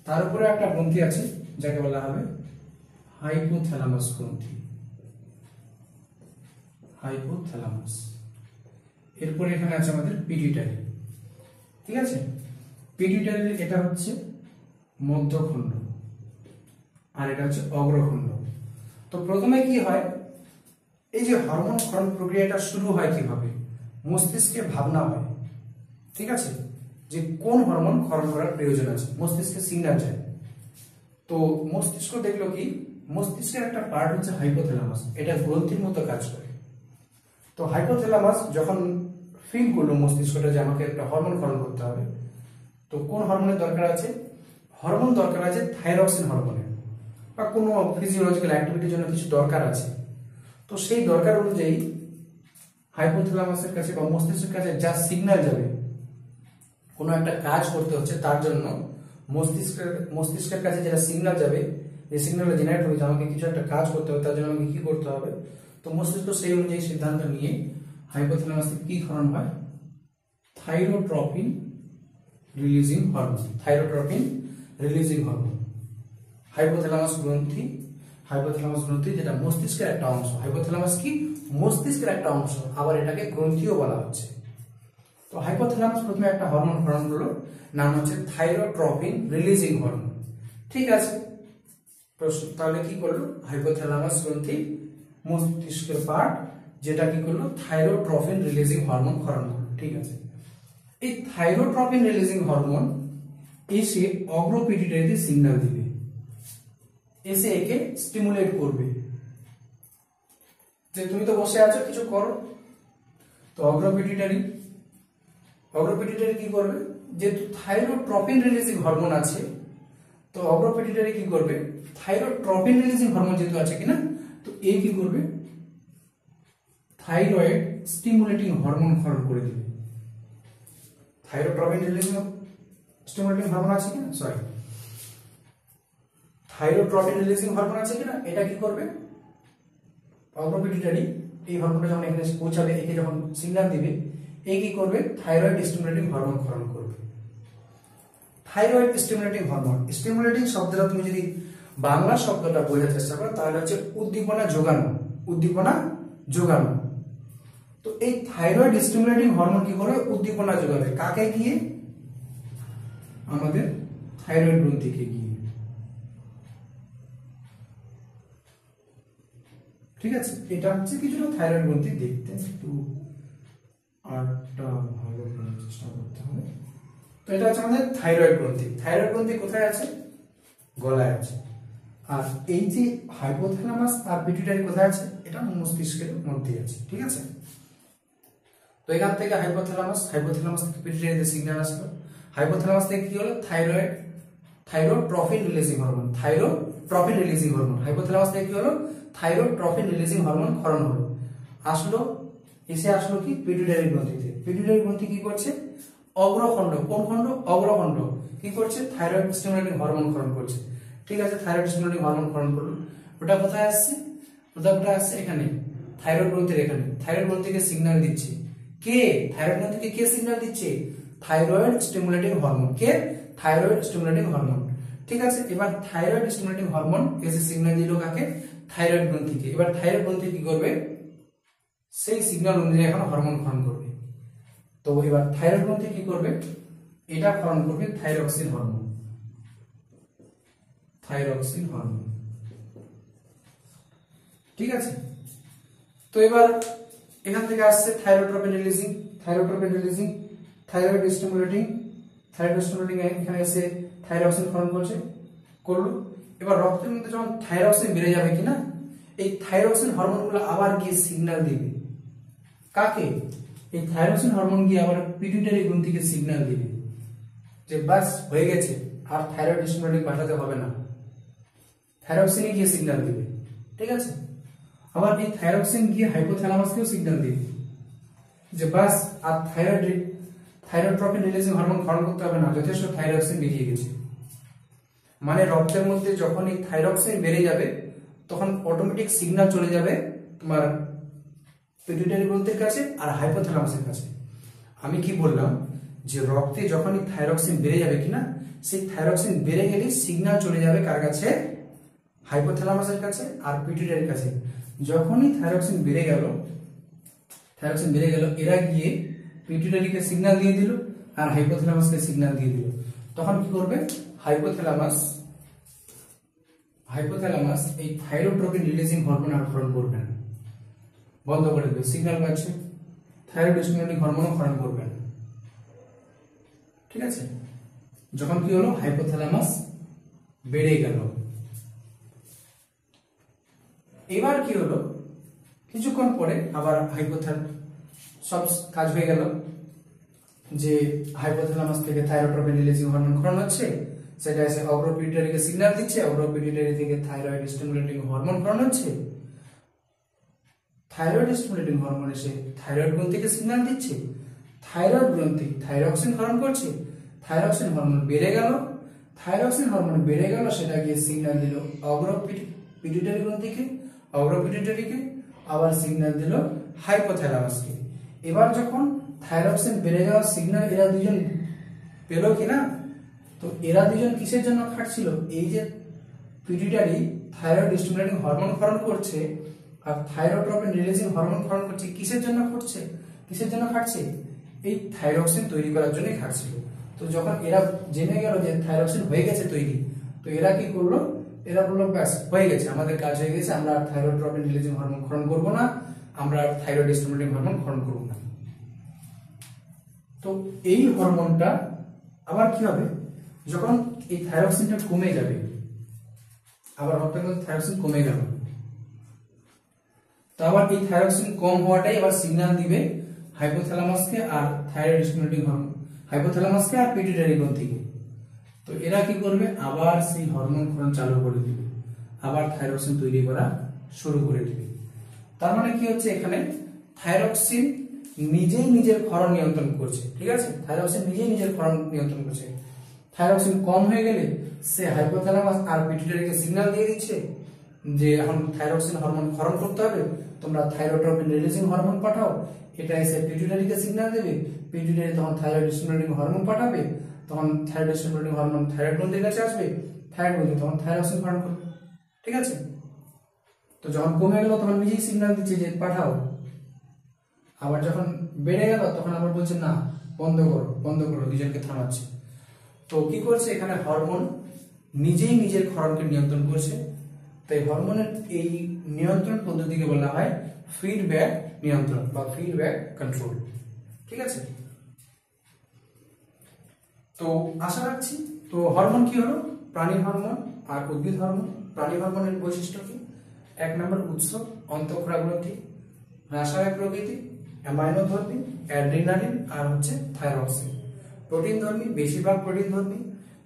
তার উপরে একটা গ্রন্থি আছে যাকে বলা হবে হাইপোথ্যালামাস গ্রন্থি। হাইপোথ্যালামাস। এরপরে এখানে আছে আমাদের পিটুইটারি। ঠিক আছে, পিটুইটারির এটা হচ্ছে মধ্যখণ্ড আর এটা হচ্ছে অগ্রখণ্ড। তো প্রথমে কি হয়, এই যে হরমোন ক্ষরণ প্রক্রিয়াটা শুরু হয় কিভাবে, মস্তিষ্কে ভাবনা হয়। ঠিক আছে, যে কোন হরমোন ক্ষরণ করার প্রয়োজন আছে, মস্তিষ্কে সিগন্যাল যায়। তো মস্তিষ্ক দেখলো কি, মস্তিষ্কের একটা পার্ট হচ্ছে হাইপোথ্যালামাস, এটা গ্রন্থির মতো কাজ করে। তো হাইপোথ্যালামাস যখন ফিল করলো মস্তিষ্কটা যে আমাকে একটা হরমোন ক্ষরণ করতে হবে, তো কোন হরমোনের দরকার আছে, হরমোন দরকার আছে থাইরক্সিন হরমোনের, বা কোনো ফিজিওলজিক্যাল অ্যাক্টিভিটির জন্য কিছু দরকার আছে। তো সেই দরকার অনুযায়ী হাইপোথ্যালামাসের কাছে বা মস্তিষ্কের কাছে যা সিগন্যাল যাবে, কোনো একটা কাজ করতে হচ্ছে তার জন্য মস্তিষ্কের কাছে যেটা সিগন্যাল যাবে, এই সিগন্যালটা জেনারেট হবে যে আমাকে কিছু একটা কাজ করতে হবে, তার জন্য আমাকে কি করতে হবে। তো মস্তিষ্ক সেই অনুযায়ী সিদ্ধান্ত নিয়ে হাইপোথ্যালামাস থেকে কি ক্ষরণ হয়, thyrotropin releasing hormone. Thyrotropin releasing hormone. Hypothalamus গ্রন্থি যেটা মস্তিষ্কের একটা অংশ। হাইপোথ্যালামাস কি, মস্তিষ্কের একটা অংশ, আবার এটাকে গ্রন্থিও বলা হচ্ছে। তো হাইপোথ্যালামাস প্রথমে একটা হরমোন ক্ষরণ করলো, নাম হচ্ছে থাইরোট্রপিন রিলিজিং হরমোন। ঠিক আছে, প্রশ্ন তাহলে কি করলো, হাইপোথ্যালামাস গ্রন্থি মস্তিষ্কের পার্ট যেটা কি করলো, থাইরোট্রপিন রিলিজিং হরমোন ক্ষরণ করলো। ঠিক আছে, এই থাইরোট্রপিন রিলিজিং হরমোন এসে অগ্রপিটুইটারিতে সিগন্যাল দিবে, এসে একে স্টিমুলেট করবে যে তুমি তো বসে আছো, কিছু করো। তো অগ্রপিটুইটারি কি করবে, যেহেতু থাইরোট্রপিন রিলিজিং হরমোন আছে, তো অগ্রপিটুইটারি কি করবে, থাইরোট্রপিন রিলিজিং হরমোন যেহেতু আছে কিনা, তো এই কি করবে, থাইরয়েড স্টিমুলেটিং হরমোন ক্ষরণ করে দিবে। থাইরোট্রপিন রিলিজিং স্টিমুলেটিং হরমোন আছে কিনা, সরি থাইরোট্রপিন রিলিজিং হরমোন আছে কিনা, এটা কি করবে, অগ্রপিটুইটারি এই হরমোনটা যখন এখানে পৌঁছাবে, একে যখন সিগন্যাল দিবে, এই কি করবে, থাইরয়েড স্টিমুলেটিং হরমোন ক্ষরণ করবে। থাইরয়েড স্টিমুলেটিং হরমোন, স্টিমুলেটিং শব্দটা তুমি যদি বাংলা শব্দটা বোঝার চেষ্টা করো তাহলে হচ্ছে উদ্দীপনা যোগানো, উদ্দীপনা যোগানো। তো এই থাইরয়েড স্টিমুলেটিং হরমোন কি করবে, উদ্দীপনা যোগাবে, কাকে গিয়ে, আমাদের থাইরয়েড গ্রন্থিকে গিয়ে। ঠিক আছে, এটা হচ্ছে কিছুটা থাইরয়েড গ্রন্থি দেখতে একটু আরটা ভালো করার চেষ্টা করতে হবে। তো এটা হচ্ছে আমাদের থাইরয়েড গ্রন্থি। থাইরয়েড গ্রন্থি কোথায় আছে, গলায় আছে। আর এই যে হাইপোথ্যালামাস আর পিটুইটারি কোথায় আছে, এটা মস্তিষ্কের মধ্যে আছে। ঠিক আছে, তো এখান থেকে হাইপোথ্যালামাস থেকে পিটুইটারিতে সিগন্যাল আসলো, হাইপোথ্যালামাস থেকে কি হলো, থাইরোট্রপিন রিলিজিং হরমোন, হাইপোথ্যালামাস থেকে কি হলো, থাইরোট্রপিন রিলিজিং হরমোন ক্ষরণ হলো, এসে আসলো কি, পিটুইটারি গ্রন্থিতে। পিটুইটারি গ্রন্থি কি করছে, অগ্রখণ্ড, কোন খণ্ড, অগ্রখণ্ড কি করছে, থাইরয়েড স্টিমুলেটিং হরমোন ক্ষরণ করছে। ঠিক আছে, থাইরয়েড স্টিমুলেটিং হরমোন ক্ষরণ করলো, ওটা কোথায় আসছে, এখানে থাইরয়েড গ্রন্থির, এখানে থাইরয়েড গ্রন্থিকে সিগন্যাল দিচ্ছে কে থাইরয়েড গ্রন্থি থেকে কে সিগন্যাল দিচ্ছে? Thyroid stimulating hormone. কে? Thyroid stimulating hormone. ঠিক আছে, এবার থাইরয়েড স্টিমুলেটিং হরমোন এসে সিগন্যাল দিল কাকে? থাইরয়েড গ্রন্থিকে। এবার থাইরয়েড গ্রন্থি কি করবে? সেই সিগন্যাল অনুযায়ী এখন হরমোন ক্ষরণ করবে। তো এবার থাইরয়েড গ্রন্থি কি করবে? এটা ক্ষরণ করবে থাইরক্সিন হরমোন। Thyroxine hormone. ঠিক আছে, তো এবার এখান থেকে আসছে thyrotropin releasing, thyrotropin releasing, thyroid stimulating, thyroid stimulating এখানে এসে থাইরক্সিন ক্ষরণ করলো। এবার রক্তের মধ্যে যখন থাইরক্সিন বেড়ে যাবে কিনা, এই থাইরক্সিন হরমোনগুলো আবার গিয়ে সিগন্যাল দিবে কাকে? এই থাইরক্সিন হরমোন গিয়ে আবার পিটুইটারি গ্রন্থিকে সিগন্যাল দিবে যে বাস হয়ে গেছে, আর থাইরয়েড স্টিমুলেটিং পাঠাতে হবে না, থাইরক্সিনে গিয়ে সিগন্যাল দিবে। ঠিক আছে, আবার এই থাইরক্সিন গিয়ে হাইপোথ্যালামাসকেও সিগন্যাল দিবে যে বাস আর থাইরোট্রপিন রিলিজিং হরমোন ক্ষরণ করতে হবে না, যথেষ্ট থাইরক্সিন বেরিয়ে গেছে। মানে রক্তের মধ্যে যখন এই থাইরক্সিন বেড়ে যাবে তখন অটোমেটিক সিগন্যাল চলে যাবে তোমার পিটুইটারি গ্রন্থির কাছে আর হাইপোথ্যালামাসের কাছে। আমি কি বললাম যে রক্তে যখন এই থাইরক্সিন বেড়ে যাবে কিনা, সেই থাইরক্সিন বেড়ে গেলে সিগন্যাল চলে যাবে কার কাছে? হাইপোথ্যালামাসের কাছে আর পিটুইটারির কাছে। যখনই থাইরক্সিন বেড়ে গেল এরা গিয়ে পিটুইটারিকে সিগন্যাল দিয়ে দিল আর হাইপোথ্যালামাসকে সিগন্যাল দিয়ে দিল। তখন কি করবে? হাইপোথ্যালামাস এই থাইরোট্রপিন রিলিজিং হরমোন আর ক্ষরণ করবে না, বন্ধ করে দেবে। সিগন্যাল পাচ্ছে, থাইরয়েড স্টিমুলেটিং হরমোনও ক্ষরণ করবে না। ঠিক আছে, যখন কি হলো? হাইপোথ্যালামাস বেড়ে গেল। এবার কি হলো? কিছুক্ষণ পরে আবার সব কাজ হয়ে গেল, যে হাইপোথ্যালামাস থেকে থাইরোট্রপিন রিলিজিং হরমোন ক্ষরণ হচ্ছে, সেটা এসে অগ্রপিটুইটারিকে সিগন্যাল দিচ্ছে, অগ্রপিটুইটারি থেকে থাইরয়েড স্টিমুলেটিং হরমোন ক্ষরণ হচ্ছে, থাইরয়েড স্টিমুলেটিং হরমোন এসে থাইরয়েড গ্রন্থিকে সিগন্যাল দিচ্ছে, থাইরয়েড গ্রন্থি থাইরক্সিন ক্ষরণ করছে, থাইরক্সিন হরমোন বেড়ে গেল, সেটা গিয়ে সিগন্যাল দিল অগ্রপিটুইটারি গ্রন্থিকে, অগ্রপিটুইটারিকে আবার সিগন্যাল দিল হাইপোথ্যালামাসকে। এবার যখন থাইরক্সিন বেড়ে যাওয়ার সিগন্যাল এরা দুজন পেল কিনা, তো এরা দুজন কিসের জন্য খাটছিল? এই যে পিটুইটারি থাইরয়েড স্টিমুলেটিং হরমোন ক্ষরণ করছে আর থাইরোট্রপিন রিলিজিং হরমোন ক্ষরণ করছে, কিসের জন্য খাটছে? এই থাইরক্সিন তৈরি করার জন্যই খাটছিল। তো যখন এরা জেনে গেল যে থাইরক্সিন হয়ে গেছে তৈরি, তো এরা কি করলো? এরা বললো ব্যাস হয়ে গেছে, আমাদের কাজ হয়ে গেছে, আমরা আর থাইরোট্রপিন রিলিজিং হরমোন ক্ষরণ করবো না, আমরা আর থাইরয়েড স্টিমুলেটিং হরমোন ক্ষরণ করবো না। তো এই হরমোনটা আবার কি হবে? যখন এই থাইরক্সিনটা কমে যাবে, আবার রক্তের মধ্যে থাইরক্সিন কমে গেল, তো আবার এই থাইরক্সিন কম হওয়াটাই আবার সিগন্যাল দিবে হাইপোথ্যালামাসকে আর থাইরয়েড স্টিমুলেটিং হরমোন, হাইপোথ্যালামাসকে আর পিটুইটারি গ্রন্থিকে। তো এরা কি করবে? আবার সেই হরমোন ক্ষরণ চালু করে দিবে, আবার থাইরক্সিন তৈরি করা শুরু করে দিবে। তার মানে কি হচ্ছে? এখানে থাইরক্সিন নিজেই নিজের ক্ষরণ নিয়ন্ত্রণ করছে। ঠিক আছে, থাইরক্সিন নিজেই নিজের ক্ষরণ নিয়ন্ত্রণ করছে। থাইরক্সিন কম হয়ে গেলে সে হাইপোথ্যালামাস আর পিটুইটারিকে সিগন্যাল দিয়ে দিচ্ছে যে এখন থাইরক্সিন হরমোন ক্ষরণ করতে হবে, তোমরা থাইরোট্রপিন রিলিজিং হরমোন পাঠাও। এটা এসে পিটুইটারিকে সিগন্যাল দেবে, পিটুইটারি তখন থাইরয়েড স্টিমুলেটিং হরমোন পাঠাবে, তখন থাইরয়েড স্টিমুলেটিং হরমোন থাইরয়েড গ্রন্থির কাছে আসবে, থাইরয়েড গ্রন্থি তখন থাইরক্সিন ক্ষরণ করবে। ঠিক আছে, তো যখন কমে গেল তখন নিজেই সিগন্যাল দিচ্ছে যে পাঠাও, আবার যখন বেড়ে গেল তখন আবার বলছে না বন্ধ করো, দুজনকে থামাচ্ছে। তো কি করছে? এখানে হরমোন নিজেই নিজের ক্ষরণকে নিয়ন্ত্রণ করছে। তাই হরমোনের এই নিয়ন্ত্রণ পদ্ধতিকে বলা হয় ফিডব্যাক নিয়ন্ত্রণ বা ফিডব্যাক কন্ট্রোল। ঠিক আছে, তো আশা রাখছি। তো হরমোন কি হলো? প্রাণী হরমোন আর উদ্ভিদ হরমোন। প্রাণী হরমোনের বৈশিষ্ট্য কি? 1 নম্বর উৎস অন্তঃক্ষরা গ্রন্থি, রাসায়নিক প্রকৃতি, অ্যামাইনো ধর্মী, অ্যাড্রিনালিন আর হচ্ছে থাইরক্সিন। প্রোটিন ধর্মী, বেশিরভাগ প্রোটিন ধর্মী।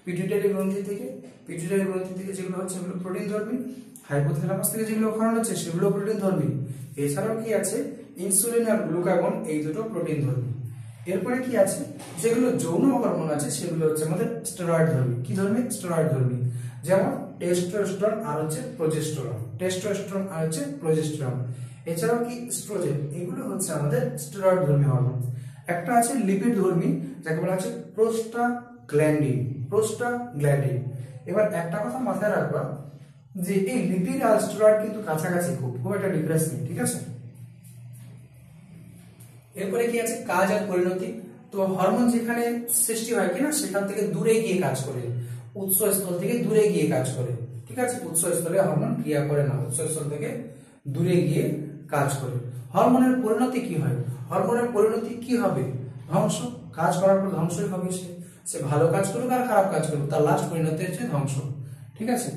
পিটুইটারি গ্রন্থি থেকে যেগুলো হচ্ছে সেগুলো প্রোটিন ধর্মী, হাইপোথ্যালামাস থেকে যেগুলো ক্ষরণ হচ্ছে সেগুলো প্রোটিন ধর্মী। এছাড়াও কি আছে? ইনসুলিন আর গ্লুকাগন, এই দুটো প্রোটিন ধর্মী। এরপরে কি আছে? যেগুলো যৌন হরমোন আছে সেগুলো হচ্ছে আমাদের স্টেরয়েড ধর্মী। কি ধর্মী? স্টেরয়েড ধর্মী। যেমন টেস্টোস্টেরন আর হচ্ছে প্রজেস্টেরন। এছাড়াও কি স্ট্রোজেন, এগুলো হচ্ছে আমাদের স্টেরয়েড ধর্মী হরমোন। একটা আছে লিপিড ধর্মী, যাকে বলা হচ্ছে প্রোস্টাগ্ল্যান্ডিন, প্রোস্টাগ্ল্যান্ডিন। এবার একটা কথা মাথায় রাখবা যে এই লিপিড আর স্টেরয়েড কিন্তু কাছাকাছি, খুব একটা ডিফারেন্স নেই, ঠিক আছে। এরপরে কি আছে কাজ আর পরিণতি। তো হরমোন যেখানে সৃষ্টি হয় কিনা সেখান থেকে দূরে গিয়ে কাজ করে, উৎসস্থল থেকে দূরে গিয়ে কাজ করে, ঠিক আছে। উৎসস্থলে হরমোন ক্রিয়া করে না, উৎসস্থল থেকে দূরে গিয়ে কাজ করে। হরমোনের পরিণতি কি হয়? হরমোনের পরিণতি কি হবে? ধ্বংস। কাজ করার পর ধ্বংসই হবে। সে ভালো কাজ করুক আর খারাপ কাজ করুক, তার লাস্ট পরিণতি হচ্ছে ধ্বংস, ঠিক আছে।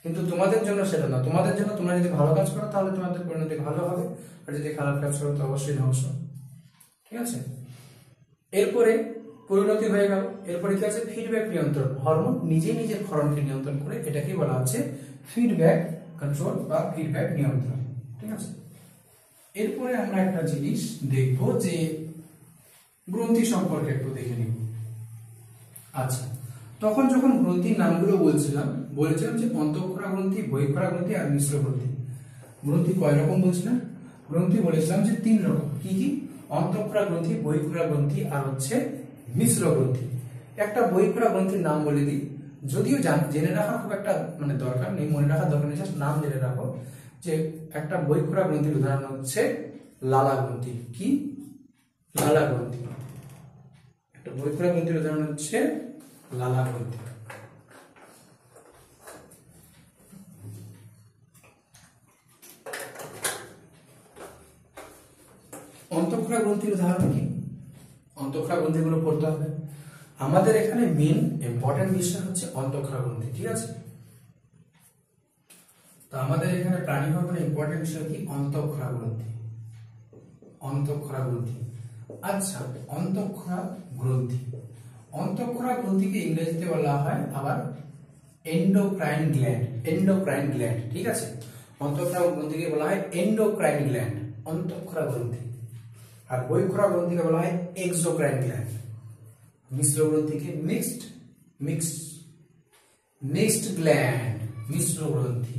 কিন্তু তোমাদের জন্য সেটা না। তোমাদের জন্য তোমরা যদি ভালো কাজ করো তাহলে তোমাদের পরিণতি ভালো হবে, আর যদি খারাপ কাজ করো তো অবশ্যই ধ্বংস, ঠিক আছে। এরপরে পরিণতি হয়ে গেল। এরপরে কি আছে ফিডব্যাক নিয়ন্ত্রণ। হরমোন নিজে নিজের ক্ষরণকে নিয়ন্ত্রণ করে, এটাকে বলা হচ্ছে ফিডব্যাক কন্ট্রোল বা ফিডব্যাক নিয়ন্ত্রণ, ঠিক আছে। এরপরে আমরা একটা জিনিস দেখব যে গ্রন্থি সম্পর্কে একটু দেখে নিব। আচ্ছা, তখন যখন গ্রন্থির নামগুলো বলছিলাম যে অন্তঃক্ষরা গ্রন্থি, বহিঃক্ষরা গ্রন্থি আর মিশ্র গ্রন্থি। গ্রন্থি কয় রকম বলছিলাম? গ্রন্থি বলেছিলাম যে 3 রকম। কি কি? অন্তঃক্ষরা গ্রন্থি, বহিঃক্ষরা গ্রন্থি আর হচ্ছে মিশ্র গ্রন্থি। একটা বহিঃক্ষরা গ্রন্থির নাম বলে দিই, যদিও জেনে রাখা খুব একটা দরকার নেই, মনে রাখার দরকার নেই, জাস্ট নাম জেনে রাখো। যে একটা বহিঃক্ষরা গ্রন্থির উদাহরণ হচ্ছে লালা গ্রন্থি। কি? লালা গ্রন্থি। একটা বহিঃক্ষরা গ্রন্থির উদাহরণ হচ্ছে লালা গ্রন্থি। অন্তঃক্ষরা গ্রন্থির উদাহরণ কি? অন্তঃক্ষরা গ্রন্থিগুলো পড়তে হবে। আমাদের এখানে মেইন ইম্পর্টেন্ট বিষয় হচ্ছে অন্তঃক্ষরা গ্রন্থি, ঠিক আছে। তো আমাদের এখানে প্রাণী হরমোনের ইম্পর্টেন্ট বিষয় কি? অন্তঃক্ষরা গ্রন্থি। অন্তঃক্ষরা গ্রন্থি। আচ্ছা, অন্তঃক্ষরা গ্রন্থি, অন্তঃক্ষরা গ্রন্থিকে ইংরেজিতে বলা হয় আবার এন্ডোক্রাইন গ্ল্যান্ড। এন্ডোক্রাইন গ্ল্যান্ড, ঠিক আছে। অন্তঃক্ষরা গ্রন্থিকে বলা হয় এন্ডোক্রাইন গ্ল্যান্ড, অন্তঃক্ষরা গ্রন্থি। আর বহিঃক্ষরা গ্রন্থিকে বলা হয় এক্সোক্রাইন গ্ল্যান্ড। মিশ্র গ্রন্থিকে মিক্সড গ্ল্যান্ড, মিশ্র গ্রন্থি।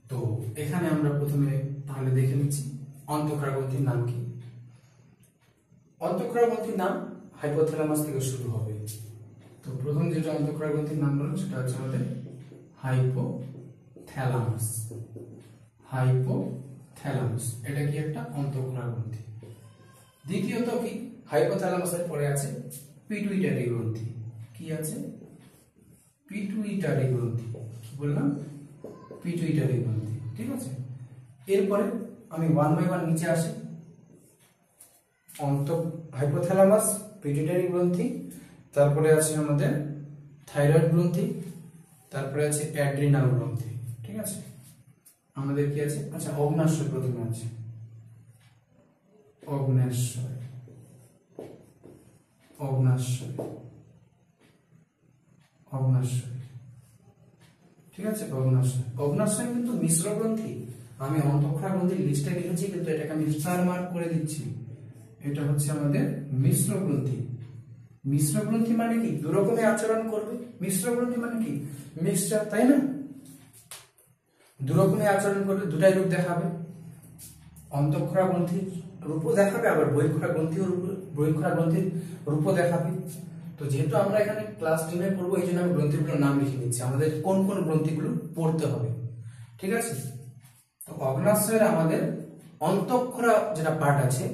তো এখানে আমরা প্রথমে তাহলে দেখে নিচ্ছি অন্তঃক্ষরা গ্রন্থির নাম কি। অন্তঃক্ষরা গ্রন্থির নাম হাইপোথ্যালামাস থেকে শুরু হবে। তো প্রথম যেটা অন্তঃক্ষরা গ্রন্থির নাম বলবো সেটা হচ্ছে আমাদের হাইপোথ্যালামাস। হাইপোথ্যালামাস, এটা কি একটা অন্তঃক্ষরা গ্রন্থি। দ্বিতীয়ত কি? হাইপোথ্যালামাসের পরে আছে পিটুইটারি গ্রন্থি। কি আছে? পিটুইটারি গ্রন্থি। কি বললাম? পিটুইটারি গ্রন্থি, ঠিক আছে। এরপরে আমি 1 বাই 1 নিচে আসি। হাইপোথ্যালামাস, পিটুইটারি গ্রন্থি, তারপরে আছে আমাদের থাইরয়েড গ্রন্থি, তারপরে আছে অ্যাড্রিনাল গ্রন্থি, ঠিক আছে। আমাদের কি আছে? আচ্ছা, অগ্ন্যাশয় প্রথমে আছে। অগ্ন্যাশয়, অগ্ন্যাশয়, অগ্ন্যাশয়, ঠিক আছে। অগ্ন্যাশয়, অগ্ন্যাশয় কিন্তু মিশ্র গ্রন্থি। আমি অন্তঃক্ষরা গ্রন্থির লিস্টে লিখেছি, কিন্তু এটাকে আমি স্টার মার্ক করে দিচ্ছি। এটা হচ্ছে আমাদের মিশ্র গ্রন্থি। মিশ্র গ্রন্থি মানে কি? দু রকমের আচরণ করবে। মিশ্র গ্রন্থি মানে কি? মিক্সচার, তাই না? দু রকমের আচরণ করবে, দুটাই রূপ দেখাবে। অন্তঃক্ষরা গ্রন্থির রূপও দেখাবে, আবার বহিঃক্ষরা গ্রন্থির রূপও দেখাবে। তো যেহেতু আমরা এখানে ক্লাস 10 পড়বো, এই জন্য আমি গ্রন্থিগুলোর নাম লিখে দিচ্ছি, আমাদের কোন কোন গ্রন্থিগুলো পড়তে হবে, ঠিক আছে। তো অগ্ন্যাশয়ের আমাদের অন্তঃক্ষরা যেটা পার্ট আছে,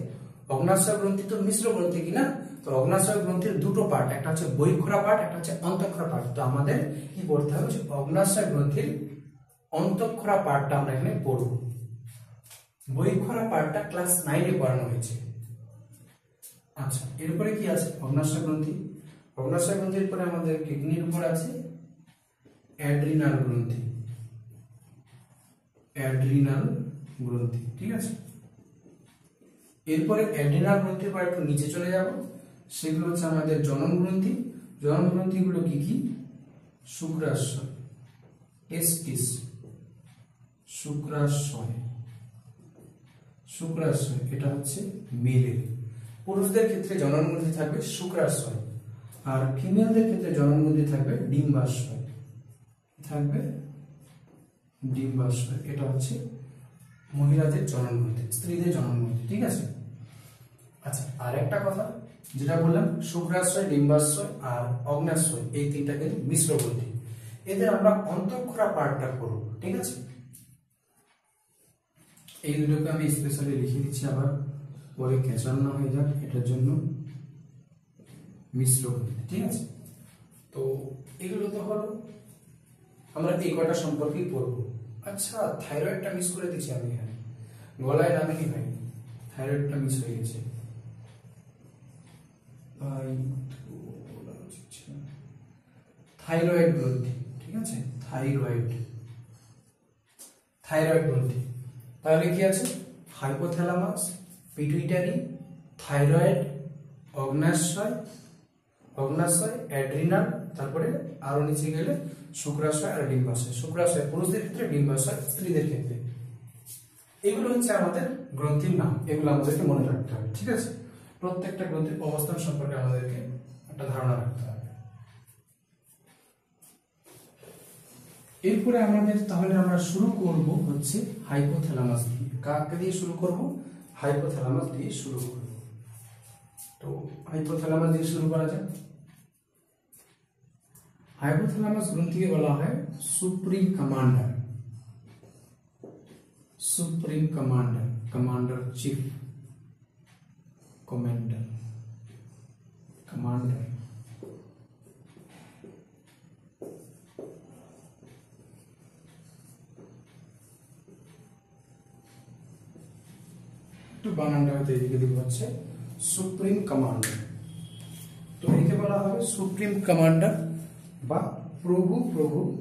অগ্ন্যাশয় গ্রন্থি তো মিশ্র গ্রন্থি কিনা। তো অগ্ন্যাশয় গ্রন্থির দুটো পার্ট, একটা হচ্ছে বহিঃক্ষরা পার্ট, একটা হচ্ছে অন্তঃক্ষরা পার্ট। তো আমাদের কি পড়তে হবে? অগ্ন্যাশয় গ্রন্থির অন্তঃক্ষরা পার্টটা আমরা এখানে পড়ব। বহিঃক্ষরা পার্টটা ক্লাস 9 পড়ানো হয়েছে। আচ্ছা, এরপরে কি আছে? অগ্ন্যাশয় গ্রন্থি। অগ্ন্যাশয় গ্রন্থির পরে আমাদের কিডনির উপর আছে অ্যাড্রিনাল গ্রন্থি। অ্যাড্রিনাল গ্রন্থি, ঠিক আছে। এরপরে অ্যাড্রিনাল গ্রন্থির পর একটু নিচে চলে যাব, সেগুলো হচ্ছে আমাদের জনন গ্রন্থি। জনন গ্রন্থিগুলো কি কি? শুক্রাশয়, টেস্টিস, শুক্রাশয়, শুক্রাশয়, এটা হচ্ছে মেলের। পুরুষদের ক্ষেত্রে জনন গ্রন্থি থাকবে শুক্রাশয়, আর ফিমেলদের ক্ষেত্রে জনন গ্রন্থি থাকবে ডিম্বাশয়, থাকবে ডিম্বাশয়, এটা হচ্ছে মহিলাদের জননগ্রন্থি, স্ত্রীদের জননগ্রন্থি, ঠিক আছে। আচ্ছা, আর একটা কথা যেটা বললাম, শুক্রাশয়, ডিম্বাশয় আর অগ্ন্যাশয়, এই তিনটা কিন্তু মিশ্র গ্রন্থি। এদের আমরা অন্তঃক্ষরা পার্টটা করব, ঠিক আছে। এই দুটোকে আমি স্পেশালি লিখে দিচ্ছি, আবার পরে ক্যাচার না হয়ে যাক, এটার জন্য মিশ্র গ্রন্থি, ঠিক আছে। তো এগুলো তো হলো, আমরা এই কটা সম্পর্কেই পড়বো। আচ্ছা, থাইরয়েডটা মিস করে দিচ্ছি আমি এখানে, গলায় নামেনি ভাই, থাইরয়েডটা মিস হয়ে গেছে ভাই। থাইরয়েড গ্রন্থি, ঠিক আছে, থাইরয়েড গ্রন্থি। তাহলে কি আছে? হাইপোথ্যালামাস, পিটুইটারি, থাইরয়েড, অগ্ন্যাশয়, অ্যাড্রিনাল, তারপরে আরো নিচে গেলে শুক্রাশয় আর ডিম্বাশয়। শুক্রাশয় পুরুষদের ক্ষেত্রে, ডিম্বাশয় স্ত্রীদের ক্ষেত্রে। এগুলো হচ্ছে আমাদের গ্রন্থির নাম, এগুলো আমাদেরকে মনে রাখতে হবে, ঠিক আছে। প্রত্যেকটা গ্রন্থির অবস্থান সম্পর্কে আমাদেরকে একটা ধারণা রাখতে হবে। এরপরে আমাদের তাহলে আমরা শুরু করব হচ্ছে হাইপোথ্যালামাস দিয়ে। কাকে দিয়ে শুরু করব? হাইপোথ্যালামাস দিয়ে শুরু করব। তো হাইপোথ্যালামাস দিয়ে শুরু করা যাক। হাইপোথ্যালামাস গ্রন্থিকে বলা হয় supreme commander, commander chief, commander. একটু বানানটা হয়তো এদিকে দিকে হচ্ছে, সুপ্রিম কমান্ডার। তো একে বলা হবে সুপ্রিম কমান্ডার বা প্রভুর গ্রন্থি,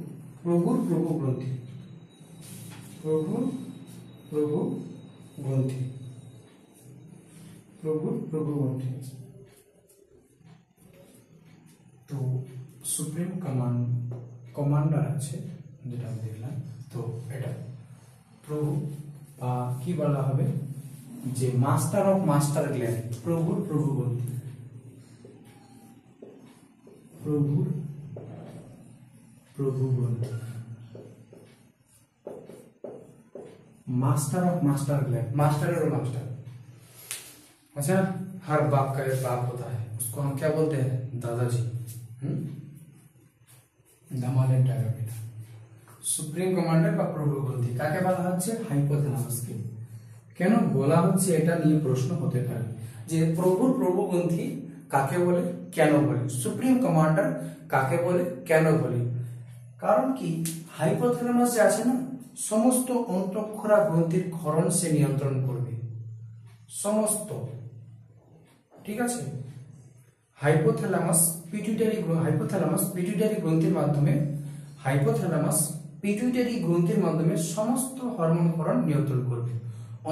তো সুপ্রিম কমান্ডার আছে যেটা আমি দেখলাম। তো এটা প্রভু বা কি বলা হবে, যে মাস্টার অফ মাস্টার গ্ল্যান্ড, প্রভুর গ্রন্থি, master of master gland, master और मास्टर। अच्छा, हर बाप का एक बाप होता है, उसको हम क्या बोलते हैं? दादाजी। धमालेर टाइगर बेटा। সুপ্রিম কমান্ডার বা প্রভু গ্রন্থি কাকে বলা হচ্ছে? হাইপোথ্যালামাসকে। কেন বলা হচ্ছে এটা নিয়ে প্রশ্ন হতে পারে, যে প্রভু গ্রন্থি কাকে বলে, কেন বলে? সুপ্রিম কমান্ডার কাকে বলে, কেন বলে? কারণ কি, হাইপোথ্যালামাস যে আছে না, সমস্ত অন্তঃক্ষরা গ্রন্থির ক্ষরণ সে নিয়ন্ত্রণ করবে, সমস্ত, ঠিক আছে। হাইপোথ্যালামাস পিটুইটারি গ্রন্থির মাধ্যমে সমস্ত হরমোন ক্ষরণ নিয়ন্ত্রণ করবে,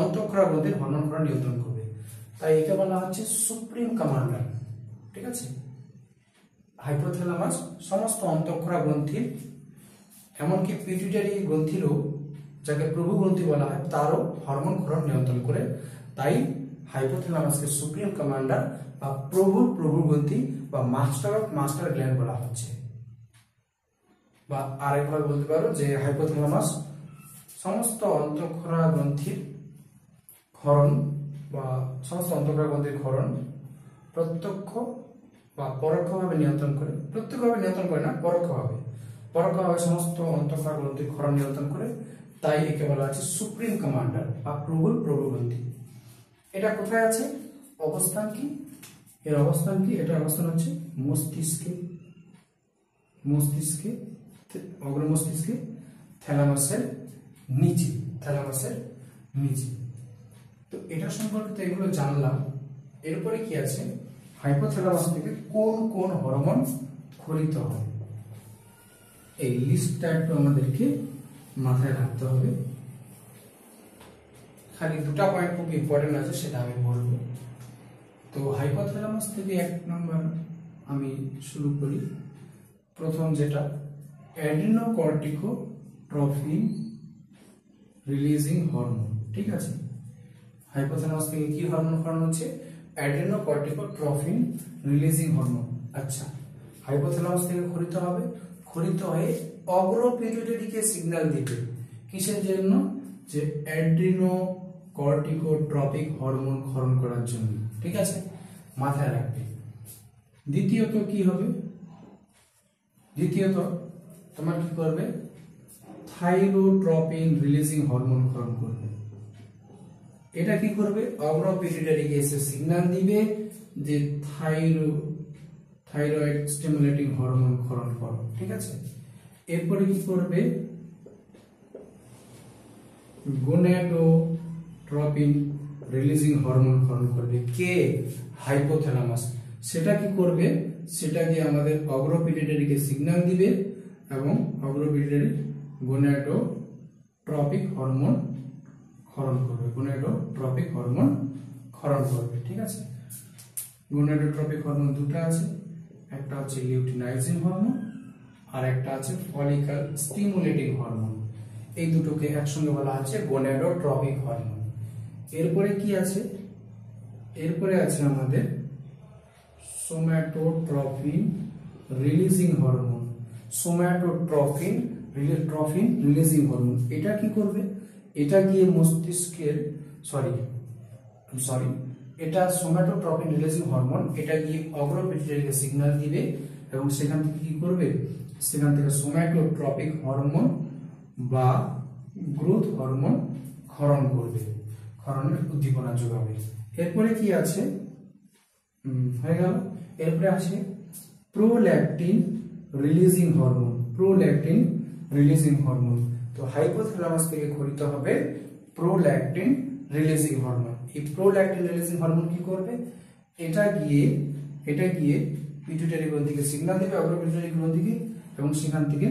অন্তঃক্ষরা গ্রন্থির হরমোন ক্ষরণ নিয়ন্ত্রণ করবে। তাই একে বলা হচ্ছে সুপ্রিম কমান্ডার, ঠিক আছে। হাইপোথ্যালামাস সমস্ত অন্তঃক্ষরা গ্রন্থির, এমনকি পিটুইটারি গ্রন্থিরও, যাকে প্রভু গ্রন্থি বলা হয়, তারও হরমোন ক্ষরণ নিয়ন্ত্রণ করে। তাই হাইপোথ্যালামাসকে সুপ্রিম কমান্ডার বা প্রভু গ্রন্থি বা মাস্টার অফ মাস্টার গ্ল্যান্ড বলা হচ্ছে। বা আরেকবার বলতে পারো যে হাইপোথ্যালামাস সমস্ত অন্তঃক্ষরা গ্রন্থির ক্ষরণ বা সমস্ত অন্তঃক্ষরা গ্রন্থির ক্ষরণ প্রত্যক্ষ বা পরোক্ষভাবে নিয়ন্ত্রণ করে। প্রত্যক্ষভাবে নিয়ন্ত্রণ করে না, পরোক্ষভাবে সমস্ত অন্তঃক্ষরা গ্রন্থির ক্ষরণ নিয়ন্ত্রণ করে। তাই একে বলা আছে সুপ্রিম কমান্ডার বা প্রভু গ্রন্থি। এটা কোথায় আছে? অবস্থান কি? এর অবস্থান কি? এটা অবস্থান হচ্ছে মস্তিষ্কে, অগ্র মস্তিষ্কে, থ্যালামাসের নিচে, তো এটা সম্পর্কিত এগুলো জানলাম। এরপরে কি আছে, হাইপোথ্যালামাস থেকে কোন কোন হরমোন ক্ষরিত হয়, এই লিস্টটা একটু আমাদেরকে মাথায় রাখতে হবে। খালি দুটা পয়েন্ট খুব ইম্পর্টেন্ট আছে, সেটা আমি বলবো। তো হাইপোথ্যালামাস থেকে 1 নম্বর আমি শুরু করি। প্রথম যেটা অ্যাড্রিনোকর্টিকোট্রফিন রিলিজিং হরমোন, ঠিক আছে। হাইপোথ্যালামাস থেকে কি হরমোন ক্ষরণ হচ্ছে? অ্যাড্রিনোকর্টিকোট্রফিন রিলিজিং হরমোন। আচ্ছা, হাইপোথ্যালামাস থেকে ক্ষরিত হয়ে অগ্র পিটুইটারিকে সিগন্যাল দিবে। কিসের জন্য? যে অ্যাড্রিনোকর্টিকোট্রপিক হরমোন ক্ষরণ করার জন্য। ঠিক আছে, মাথায় রাখবে। দ্বিতীয়ত কি হবে? দ্বিতীয়ত তোমার কি করবে? থাইরোট্রপিন রিলিজিং হরমোন ক্ষরণ করবে। এটা কি করবে? অগ্র পিটুইটারিকে এসে সিগন্যাল দিবে যে থাইরয়েড স্টিমুলেটিং হরমোন ক্ষরণ করো। ঠিক আছে, এরপরে কি করবে? গোনাডোট্রপিন রিলিজিং হরমোন ক্ষরণ করবে। কে? হাইপোথ্যালামাস। সেটা কি করবে? সেটা দিয়ে আমাদের অগ্র পিটুইটারিকে সিগন্যাল দিবে এবং অগ্র পিটুইটারি গোনাডোট্রপিক হরমোন ক্ষরণ করবে। গোনাডোট্রপিক হরমোন ক্ষরণ করবে। ঠিক আছে, গোনাডোট্রপিক হরমোন দুটো আছে, একটা হচ্ছে লিউটিনাইজিং হরমোন আর একটা আছে ফলিকল স্টিমুলেটিং হরমোন। এই দুটোকে একসঙ্গে বলা হচ্ছে গোনাডোট্রপিক হরমোন। এরপরে কি আছে? এরপরে আছে আমাদের সোম্যাটোট্রপিন রিলিজিং হরমোন। সোম্যাটোট্রপিন রিলিজিং হরমোন এটা কি করবে? এটা গিয়ে মস্তিষ্কের এটা সোম্যাটোট্রপিন রিলিজিং হরমোন, এটা গিয়ে অগ্র পিটুইটারিকে সিগন্যাল দিবে এবং সেখান থেকে কি করবে? সেখান থেকে সোম্যাটোট্রপিক হরমোন বা গ্রোথ হরমোন ক্ষরণ করবে, ক্ষরণের উদ্দীপনা যোগাবে। এরপরে কি আছে? হয়ে গেল। এরপরে আছে prolactin releasing hormone. Prolactin releasing hormone, তো হাইপোথ্যালামাস থেকে ক্ষরিত হবে প্রোল্যাকটিন রিলিজিং হরমোন। এই প্রোল্যাকটিন রিলিজিং হরমোন কি করবে? এটা গিয়ে পিটুইটারি গ্রন্থিকে সিগন্যাল দেবে, অগ্র পিটুইটারি গ্রন্থিকে, এবং সেখান থেকে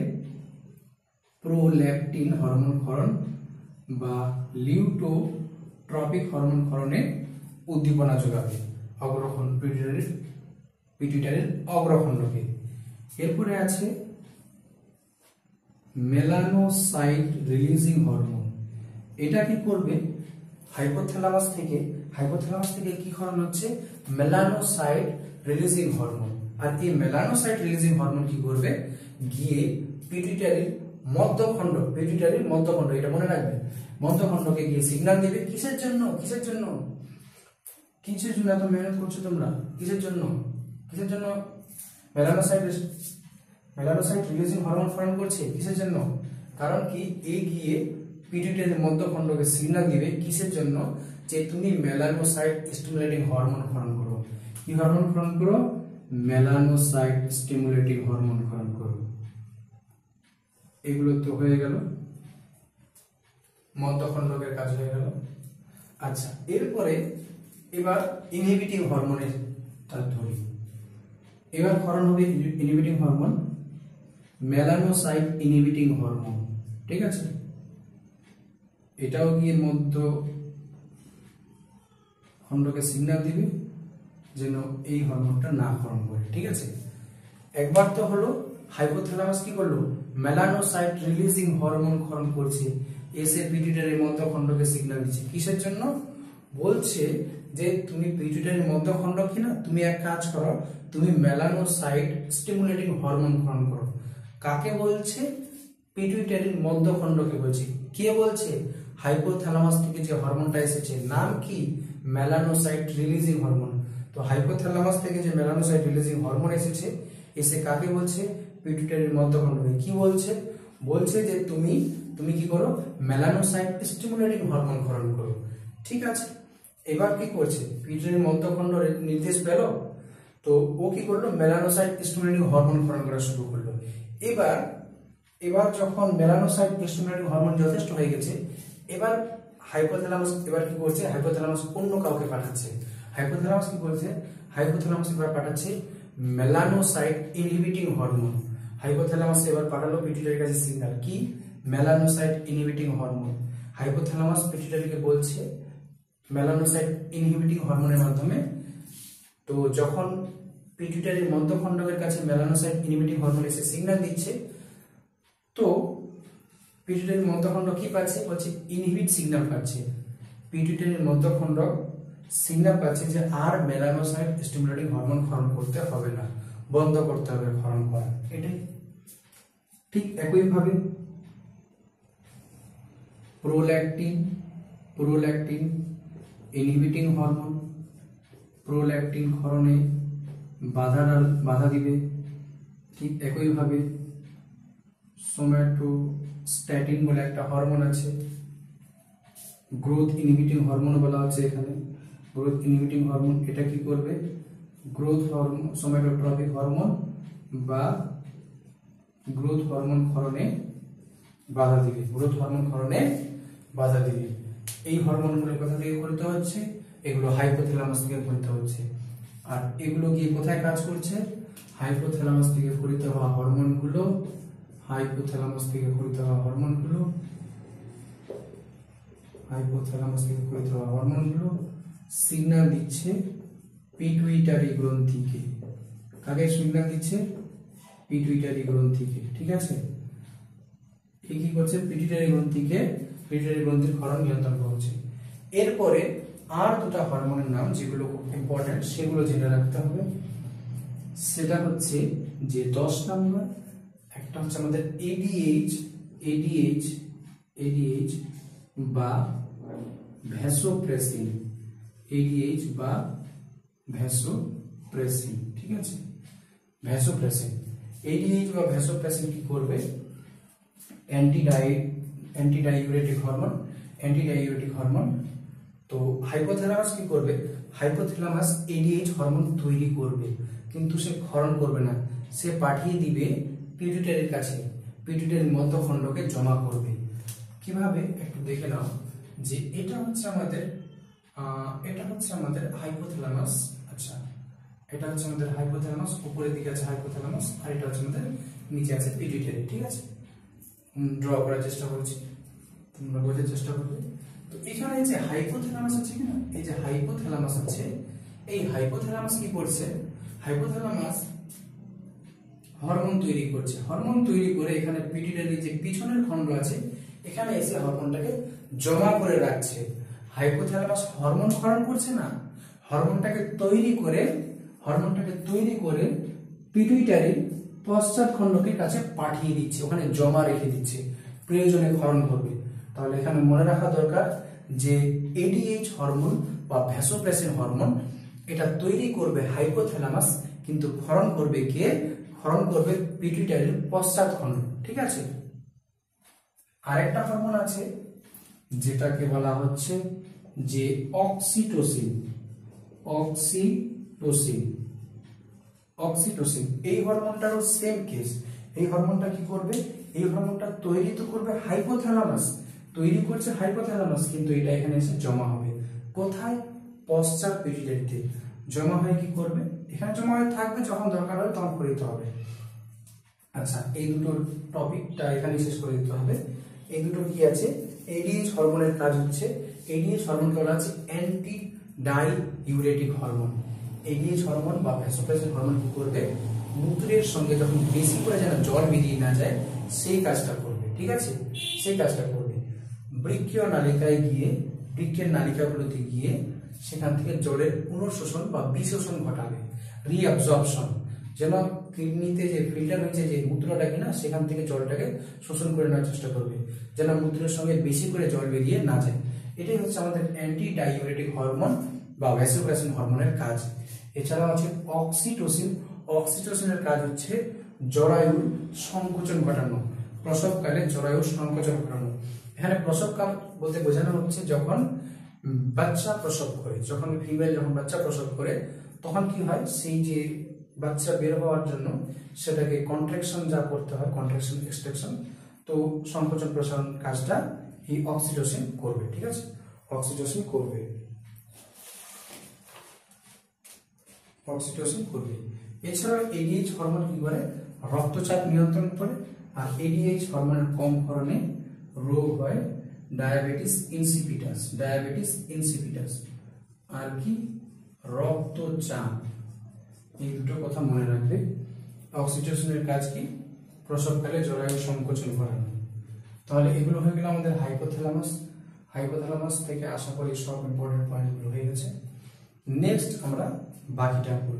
প্রোল্যাকটিন হরমোন ক্ষরণ বা লিউটোট্রপিক হরমোন ক্ষরণে উদ্দীপনা যোগাবে অগ্রখন পিটুইটারির অগ্রখণ্ডকে। এরপরে আছে মেলানোসাইট রিলিজিং হরমোন। এটা কি করবে? হাইপোথ্যালামাস থেকে কি ক্ষরণ হচ্ছে? Melanocyte releasing hormone. আর এই মেলানোসাইট রিলিজিং হরমোন কি করবে? গিয়ে পিটুইটারির মধ্যখণ্ড, এটা মনে রাখবে, মধ্যখণ্ডকে গিয়ে সিগন্যাল দিবে। কিসের জন্য এত মেহনত করছো তোমরা? কিসের জন্য মেলানোসাইট রিলিজিং হরমোন ক্ষরণ করছে? কিসের জন্য? কারণ কি, এই গিয়ে পিটুইটারির মধ্যখণ্ডকে সিগন্যাল দিবে কিসের জন্য? যে তুমি মেলানোসাইট স্টিমুলেটিং হরমোন ক্ষরণ করো। কি হরমোন ক্ষরণ করো? মেলানোসাইট স্টিমুলেটিং হরমোন ক্ষরণ করো। এগুলো তো হয়ে গেল, মধ্যখণ্ডকের কাজ হয়ে গেল। আচ্ছা, এরপরে এবার ইনহিবিটিং হরমোনের ধরি। এবার ক্ষরণ হবে inhibiting hormone, melanocyte inhibiting hormone. ঠিক আছে, এটাও গিয়ে মধ্য খণ্ডকে সিগন্যাল দিবে যেন এই হরমোনটা না ক্ষরণ করে। ঠিক আছে, একবার তো হলো হাইপোথ্যালামাস কি করলো? মেলানোসাইট রিলিজিং হরমোন ক্ষরণ করছে, এসে পিটুইটারির মধ্যখণ্ডকে সিগন্যাল দিচ্ছে। কিসের জন্য? বলছে যে তুমি পিটুইটারির মধ্যখণ্ড কি না, তুমি এক কাজ করো, তুমি মেলানোসাইট স্টিমুলেটিং হরমোন ক্ষরণ করো। কাকে বলছে? পিটুইটারির মধ্যখণ্ডকে বলছে। কে বলছে? হাইপোথ্যালামাস থেকে যে হরমোনটা এসেছে, নাম কি? Melanocyte releasing hormone. তো হাইপোথ্যালামাস থেকে যে মেলানোসাইট রিলিজিং হরমোন এসেছে, এসে কাকে বলছে? পিটুইটারির মধ্যখণ্ডকে। কি বলছে? বলছে যে তুমি কি করো? মেলানোসাইট স্টিমুলেটিং হরমোন ক্ষরণ করো। ঠিক আছে, এবার কি করছে? পিটুইটারির মধ্যখণ্ড নির্দেশ পেল, তো ও কি করলো? মেলানোসাইট স্টিমুলেটিং হরমোন ক্ষরণ করা শুরু করলো। এবার যখন মেলানোসাইট স্টিমুলেটিং হরমোন যথেষ্ট হয়ে গেছে, এবার হাইপোথ্যালামাস কি করছে? হাইপোথ্যালামাস অন্য কাউকে পাঠাচ্ছে। হাইপোথ্যালামাস কি করছে? হাইপোথ্যালামাস এবার পাঠাচ্ছে মেলানোসাইট ইনহিবিটিং হরমোন। হাইপোথ্যালামাস এবার পাঠালো পিটুইটারির কাছে সিগন্যাল, কি? Melanocyte inhibiting hormone. হাইপোথ্যালামাস পিটুইটারিকে বলছে মেলানোসাইট ইনহিবিটিং হরমোনের মাধ্যমে। তো যখন পিটুইটারির মধ্যখণ্ডকের কাছে মেলানোসাইট ইনহিবিটিং হরমোন এসে সিগন্যাল দিচ্ছে, তো পিটুইটারির মধ্যখণ্ড কি পাচ্ছে? বলছে ইনহিবিট সিগন্যাল পাচ্ছে। পিটুইটারির মধ্যখণ্ড সিগন্যাল পাচ্ছে যে আর মেলানোসাইট স্টিমুলেটিং হরমোন ক্ষরণ করতে হবে না, বন্ধ করতে হবে ক্ষরণ করা। এটাই ঠিক একইভাবে prolactin, prolactin inhibiting hormone, prolactin ক্ষরণে বাধা দিবে। ঠিক একইভাবে সোম্যাটোস্ট্যাটিন বলে একটা হরমোন আছে, গ্রোথ ইনহিবিটিং হরমোন বলা হচ্ছে এখানে, গ্রোথ ইনহিবিটিং হরমোন। এটা কি করবে? গ্রোথ হরমোন, সোম্যাটোট্রপিক হরমোন বা গ্রোথ হরমোন ক্ষরণে বাধা দিবে, গ্রোথ হরমোন ক্ষরণে বাধা দিবে। এই হরমোনগুলো কোথা থেকে ক্ষরিত হচ্ছে? এগুলো হাইপোথ্যালামাস থেকে ক্ষরিত হচ্ছে। আর এগুলো গিয়ে কোথায় কাজ করছে? হাইপোথ্যালামাস থেকে ক্ষরিত হওয়া হরমোনগুলো, হাইপোথ্যালামাস থেকে ক্ষরিত হওয়া হরমোনগুলো, হাইপোথ্যালামাস থেকে ক্ষরিত হওয়া হরমোনগুলো সিগন্যাল দিচ্ছে পিটুইটারি গ্রন্থিকে। কাকে সিগন্যাল দিচ্ছে? পিটুইটারি গ্রন্থিকে। ঠিক আছে, কি কি করছে? পিটুইটারি গ্রন্থিকে, পিটুইটারি গ্রন্থির ক্ষরণ নিয়ন্ত্রণ করছে। এরপরে আর দুটো হরমোনের নাম যেগুলো খুব ইম্পর্টেন্ট, সেগুলো জেনে রাখতে হবে। সেটা হচ্ছে যে 10 নম্বর, একটা হচ্ছে আমাদের এডিএইচ, এডিএইচ, এডিএইচ বা ভ্যাসোপ্রেসিন, এডিএইচ বা ভ্যাসোপ্রেসিন। ঠিক আছে, ভ্যাসোপ্রেসিন, এডিএইচ বা ভ্যাসোপ্রেসিন কি করবে? Antidiuretic hormone, antidiuretic hormone. তো হাইপোথ্যালামাস কি করবে? হাইপোথ্যালামাস এডিএইচ হরমোন তৈরি করবে, কিন্তু সে ক্ষরণ করবে না, সে পাঠিয়ে দিবে পিটুইটারির কাছে, পিটুইটারির মধ্যখণ্ডকে জমা করবে। কিভাবে একটু দেখে নাও। যে এটা হচ্ছে আমাদের হাইপোথ্যালামাস। আচ্ছা, এটা হচ্ছে আমাদের হাইপোথ্যালামাস, উপরের দিকে আছে হাইপোথ্যালামাস, আর এটা হচ্ছে আমাদের নিচে আছে পিটুইটারি। ঠিক আছে, ড্র করার চেষ্টা করছি, তোমরা বোঝার চেষ্টা করবে। তো এখানে যে হাইপোথ্যালামাস আছে কিনা, এই যে হাইপোথ্যালামাস আছে, এই হাইপোথ্যালামাস কি করছে? হাইপোথ্যালামাস হরমোন তৈরি করছে, হরমোন তৈরি করে এখানে পিটুইটারির যে পিছনের খণ্ড আছে এখানে এসে হরমোনটাকে জমা করে রাখছে। হাইপোথ্যালামাস হরমোন ক্ষরণ করছে না, হরমোনটাকে তৈরি করে পিটুইটারির পশ্চাৎ খণ্ডকের কাছে পাঠিয়ে দিচ্ছে, ওখানে জমা রেখে দিচ্ছে, প্রয়োজনে ক্ষরণ করবে। তাহলে এখানে মনে রাখা দরকার যে এডিএইচ হরমোন বা ভ্যাসোপ্রেসিন হরমোন এটা তৈরি করবে হাইপোথ্যালামাস, কিন্তু ক্ষরণ করবে কে? ক্ষরণ করবে পিটুইটারির পশ্চাৎ খণ্ড। ঠিক আছে, আরেকটা হরমোন আছে যেটাকে বলা হচ্ছে যে অক্সিটোসিন, অক্সিটোসিন, অক্সিটোসিন। এই হরমোনটারও সেম কেস। এই হরমোনটা কি করবে? এই হরমোনটা তৈরি তো করবে হাইপোথ্যালামাস, তৈরি করছে হাইপোথ্যালামাস, কিন্তু এটা এখানে এসে জমা হবে কোথায়? পশ্চাৎ পিটুইটারিতে জমা হয়ে কি করবে? এখানে জমা হয়ে থাকবে, যখন দরকার হবে তখন ক্ষরিত হবে। আচ্ছা, এই দুটো টপিকটা এখানে শেষ করে দিতে হবে। এই দুটো কি আছে? এডিএইচ হরমোনের কাজ হচ্ছে, এডিএইচ হরমোন বলা আছে অ্যান্টিডাইউরেটিক হরমোন। এডিএইচ হরমোন বা ভ্যাসোপ্রেসিন হরমোন কি করবে? মূত্রের সঙ্গে যখন বেশি করে যেন জল বেরিয়ে না যায় সেই কাজটা করবে। ঠিক আছে, সেই কাজটা করবে। বৃক্কীয় নালিকায় গিয়ে, বৃক্কের নালিকাগুলোতে গিয়ে সেখান থেকে জলের পুনঃশোষণ বা বিশোষণ ঘটাবে, রিঅ্যাবজর্পশন, যেন কিডনিতে যে ফিল্টার হয়েছে যে মূত্রটা কিনা সেখান থেকে জলটাকে শোষণ করে নেওয়ার চেষ্টা করবে, যেন মূত্রের সঙ্গে বেশি করে জল বেরিয়ে না যায়। এটাই হচ্ছে আমাদের অ্যান্টিডাইউরেটিক হরমোন বা ভ্যাসোপ্রেসিন হরমোনের কাজ। এছাড়াও আছে অক্সিটোসিন। অক্সিটোসিনের কাজ হচ্ছে জরায়ুর সংকোচন ঘটানো, প্রসবকালে জরায়ুর সংকোচন ঘটানো। এখানে প্রসবকাল বলতে বোঝানো হচ্ছে যখন বাচ্চা প্রসব করে, যখন ফিমেল যখন বাচ্চা প্রসব করে তখন কি হয়? সেই যে বাচ্চা বের হওয়ার জন্য সেটাকে কন্ট্রাকশন যা করতে হয়, কন্ট্রাকশন এক্সট্রাকশন, তো সংকোচন প্রসারণ কাজটা এই অক্সিটোসিন করবে। ঠিক আছে, অক্সিটোসিন করবে, অক্সিটোসিন করবে। এছাড়া এডিএইচ হরমোন কি করে? রক্তচাপ নিয়ন্ত্রণ করে। আর এডিএইচ হরমোনের কম ক্ষরণে রোগ হয় ডায়াবেটিস ইনসিপিটাস, ডায়াবেটিস ইনসিপিটাস। আর কি? রক্তচাপ। এই দুটো কথা মনে রাখবে। অক্সিটোসিনের কাজ কি? প্রসবকালে জরায়ু সংকোচন ঘটানো। তাহলে এগুলো হয়ে গেল আমাদের হাইপোথ্যালামাস। হাইপোথ্যালামাস থেকে আশা করি সব ইম্পর্টেন্ট পয়েন্টগুলো হয়ে গেছে। নেক্সট আমরা বাকিটা করব।